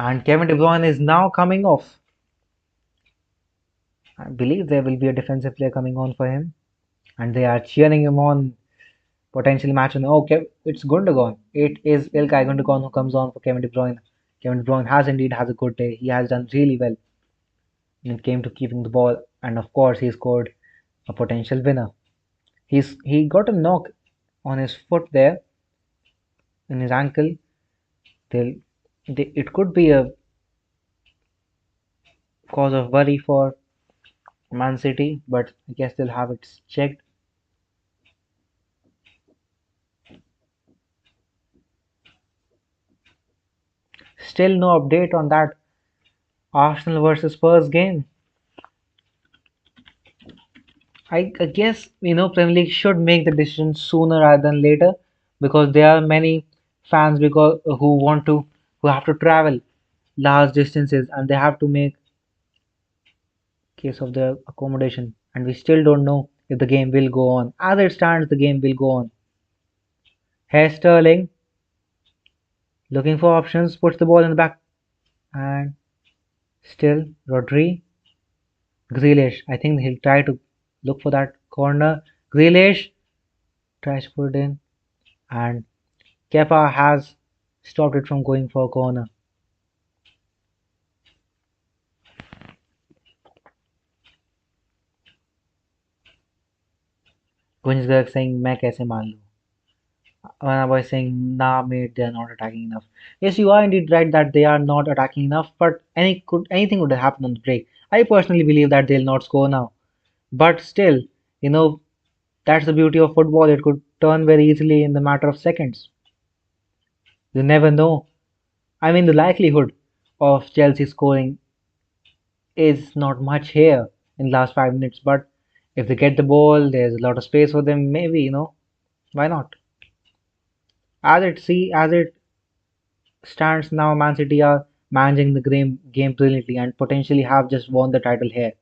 And Kevin De Bruyne is now coming off. I believe there will be a defensive player coming on for him, and they are cheering him on. Potentially match on. Okay, it's Gundogan. It is Ilkay Gundogan who comes on for Kevin De Bruyne. Kevin De Bruyne has a good day. He has done really well when it came to keeping the ball, and of course he scored a potential winner. He got a knock on his foot there, in his ankle. They'll, it could be a cause of worry for Man City, but I guess they'll have it checked. Still no update on that Arsenal versus Spurs game. I guess Premier League should make the decision sooner rather than later because there are many fans who have to travel large distances and they have to make case of their accommodation and we still don't know if the game will go on. As it stands, the game will go on. Here's Sterling looking for options, puts the ball in the back and still Rodri. Grealish. I think he'll try to look for that corner. Grealish tries to put it in and Kepa has stopped it from going for a corner. Gunjgarg saying मैं कैसे मान लूं? Vanaboy saying nah mate they are not attacking enough. Yes, you are indeed right that they are not attacking enough, but anything would have happened on the break. I personally believe that they'll not score now. But still, you know, that's the beauty of football. It could turn very easily in the matter of seconds. You never know. I mean, the likelihood of Chelsea scoring is not much here in the last 5 minutes, but if they get the ball, there's a lot of space for them. Maybe, why not? As it stands now, Man City are managing the game brilliantly and potentially have just won the title here.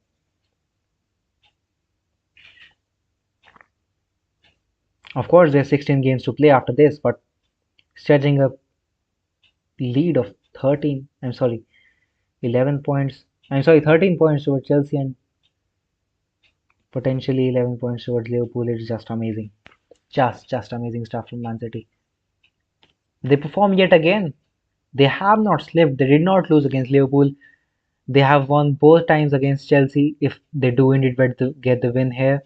Of course, there's 16 games to play after this, but stretching a lead of 13, I'm sorry, 11 points, I'm sorry, 13 points towards Chelsea and potentially 11 points towards Liverpool is just amazing. Just amazing stuff from Man City. They perform yet again. They have not slipped. They did not lose against Liverpool. They have won both times against Chelsea if they do indeed get the win here.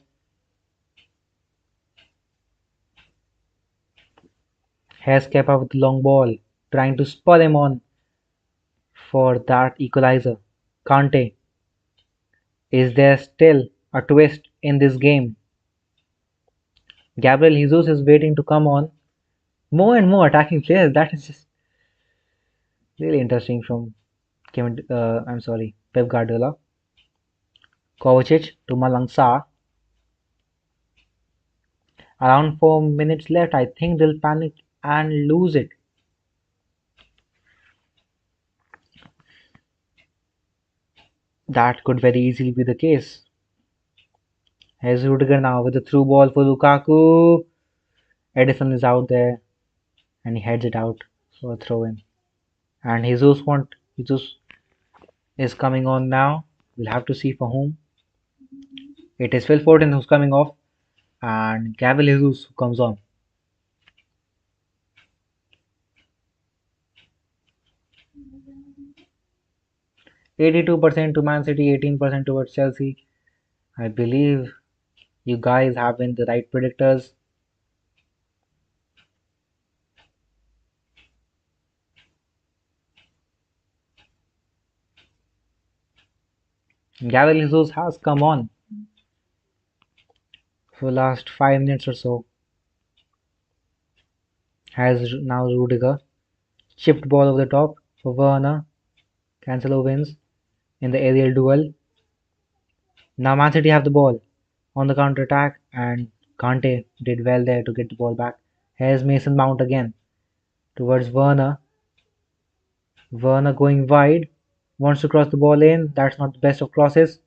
Here's Kepa with the long ball, trying to spur him on. for that equalizer. Kante, is there still a twist in this game? Gabriel Jesus is waiting to come on. More and more attacking players. That is just really interesting from Pep Guardiola. Kovacic to Malang Sarr. Around 4 minutes left. I think they'll panic and lose it. That could very easily be the case. Here's Rudiger now with a through ball for Lukaku. Edison is out there and he heads it out for a throw in. And Jesus is coming on now. We'll have to see for whom. It is Phil Foden who's coming off and Gabriel Jesus who comes on. 82% to Man City, 18% towards Chelsea. I believe you guys have been the right predictors. Gabriel Jesus has come on for the last 5 minutes or so. Has now Rudiger. Chipped ball over the top for Werner. Cancelo wins in the aerial duel. Now Man City have the ball on the counter attack and Kante did well there to get the ball back. Here's Mason Mount again towards Werner. Werner going wide. Wants to cross the ball in. That's not the best of crosses.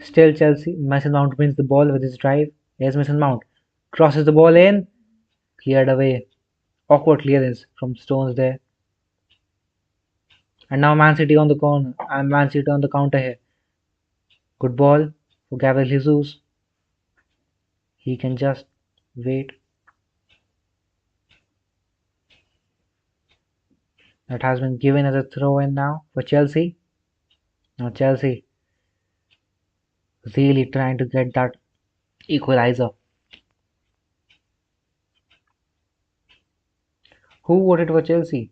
Still Chelsea. Mason Mount wins the ball with his drive. Here's Mason Mount. Crosses the ball in. Cleared away. Awkward clearance from Stones there. And now Man City on the corner. And Man City on the counter here. Good ball for Gabriel Jesus. He can just wait. That has been given as a throw in now for Chelsea. Now Chelsea really trying to get that equalizer. Who voted for Chelsea?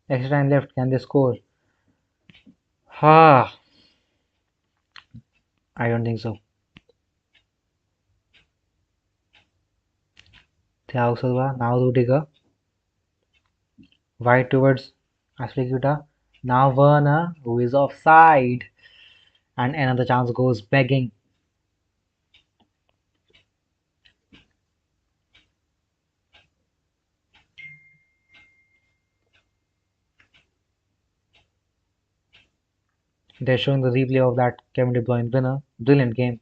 Extra time left. Can they score? Ha! I don't think so. Thiago Silva. Now Rudiger. Wide towards Aspilicueta. Now Werner, who is offside. And another chance goes begging. They're showing the replay of that Kevin De Bruyne winner. Brilliant game.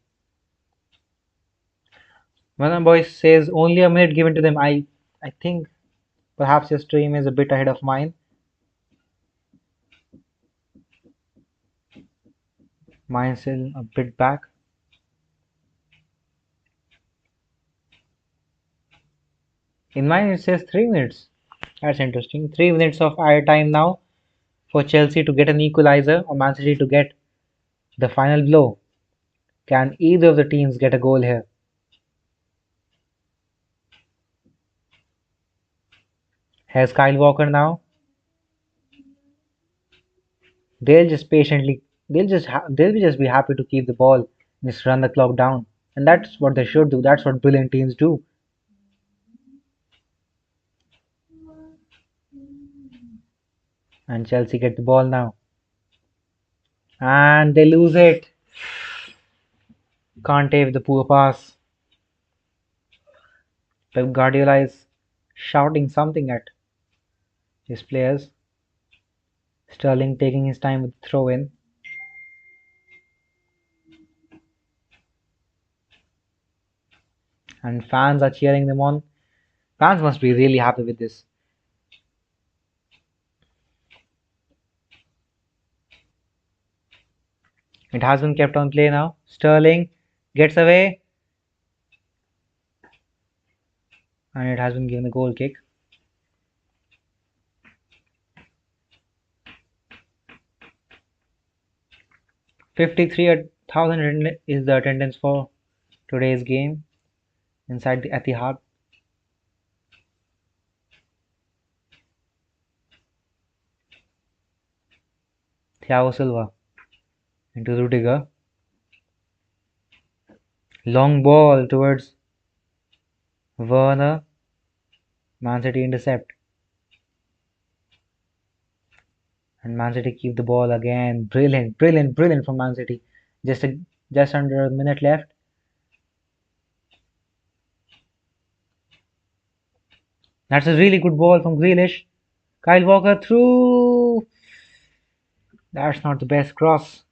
Werner Boy says only a minute given to them. I think perhaps your stream is a bit ahead of mine. Mine's still a bit back. In mine it says 3 minutes. That's interesting. 3 minutes of air time now for Chelsea to get an equalizer or Man City to get the final blow. Can either of the teams get a goal here? Here's Kyle Walker now. They'll just patiently, they'll just be happy to keep the ball, just run the clock down, and that's what they should do. That's what brilliant teams do. And Chelsea get the ball now, and they lose it. Can't take the poor pass. Pep Guardiola is shouting something at his players. Sterling taking his time with the throw in. And fans are cheering them on. Fans must be really happy with this. It has been kept on play now. Sterling gets away. And it has been given a goal kick. $53,000 is the attendance for today's game inside the Etihad. Thiago Silva into Rudiger. Long ball towards Werner. Man City intercept. And Man City keep the ball again. Brilliant, brilliant, brilliant from Man City. Just a, just under a minute left. That's a really good ball from Grealish. Kyle Walker through. That's not the best cross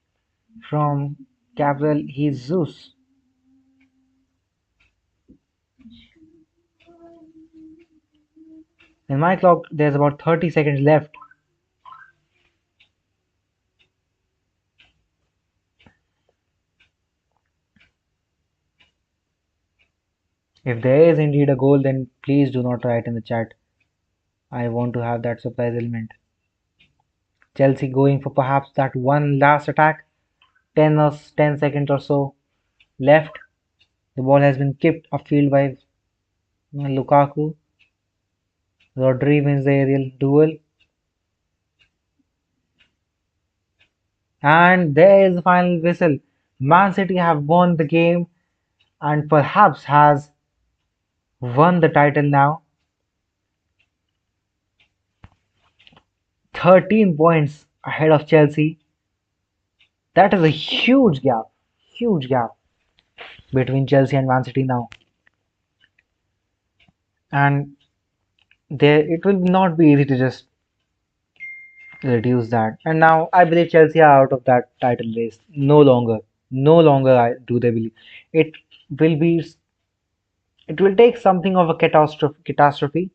from Gabriel Jesus. In my clock, there's about 30 seconds left. If there is indeed a goal, then please do not write in the chat. I want to have that surprise element. Chelsea going for perhaps that one last attack. 10 seconds or so left. The ball has been kicked upfield by Lukaku. Rodri wins the aerial duel. And there is the final whistle. Man City have won the game and perhaps has won the title now. 13 points ahead of Chelsea. That is a huge gap between Chelsea and Man City now. And there it will not be easy to just reduce that. And now I believe Chelsea are out of that title race. No longer. No longer do they believe. It will be it will take something of a catastrophe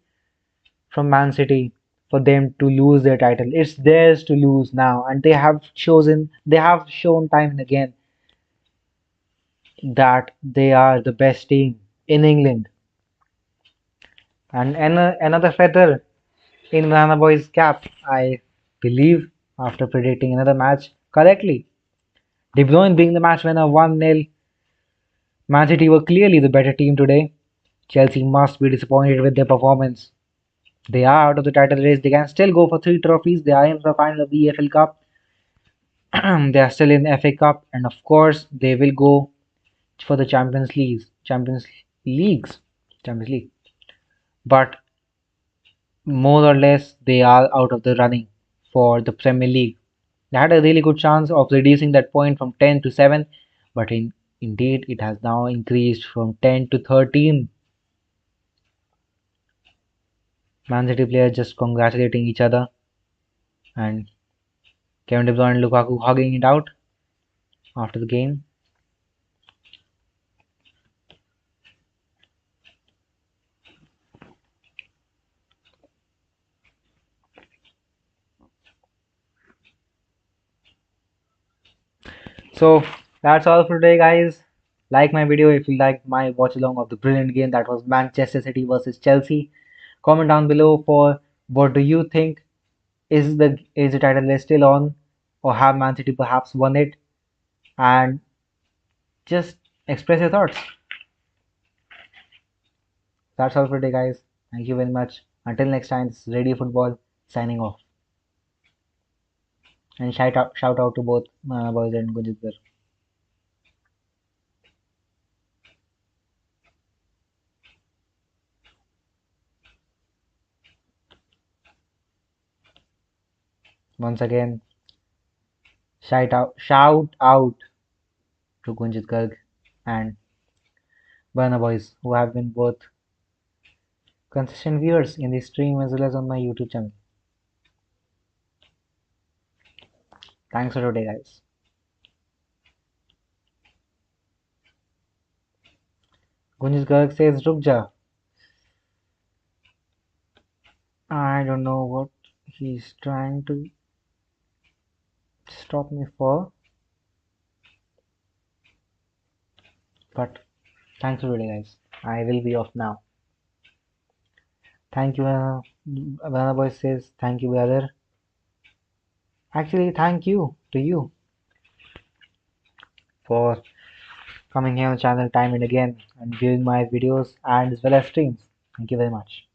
from Man City for them to lose their title. It's theirs to lose now, and they have shown time and again that they are the best team in England. And another feather in Banana Boy's cap, I believe, after predicting another match correctly. De Bruyne being the match winner 1-0. Man City were clearly the better team today. Chelsea must be disappointed with their performance. They are out of the title race. They can still go for 3 trophies. They are in the final of the EFL Cup. They are still in the FA Cup, and of course, they will go for the Champions League. But more or less, they are out of the running for the Premier League. They had a really good chance of reducing that point from 10 to 7, but indeed, it has now increased from 10 to 13. Man City players just congratulating each other, and Kevin De Bruyne and Lukaku hugging it out after the game. So that's all for today, guys. Like my video if you like my watch along of the brilliant game that was Manchester City versus Chelsea. Comment down below for what do you think, is the title race still on, or have Man City perhaps won it? And just express your thoughts. That's all for today, guys. Thank you very much. Until next time, this is Radio Football signing off. And shout out to both boys and Gunjit. Once again, shout out to Gunjit Garg and Burna Boys, who have been both consistent viewers in the stream as well as on my YouTube channel. Thanks for today, guys. Gunjit Garg says, Ruk ja. I don't know what he's trying to stop me for. But thanks for today, guys. I will be off now. Thank you. Banana Boy says, thank you, brother. Actually, thank you to you for coming here on the channel time and again and viewing my videos and as well as streams. Thank you very much.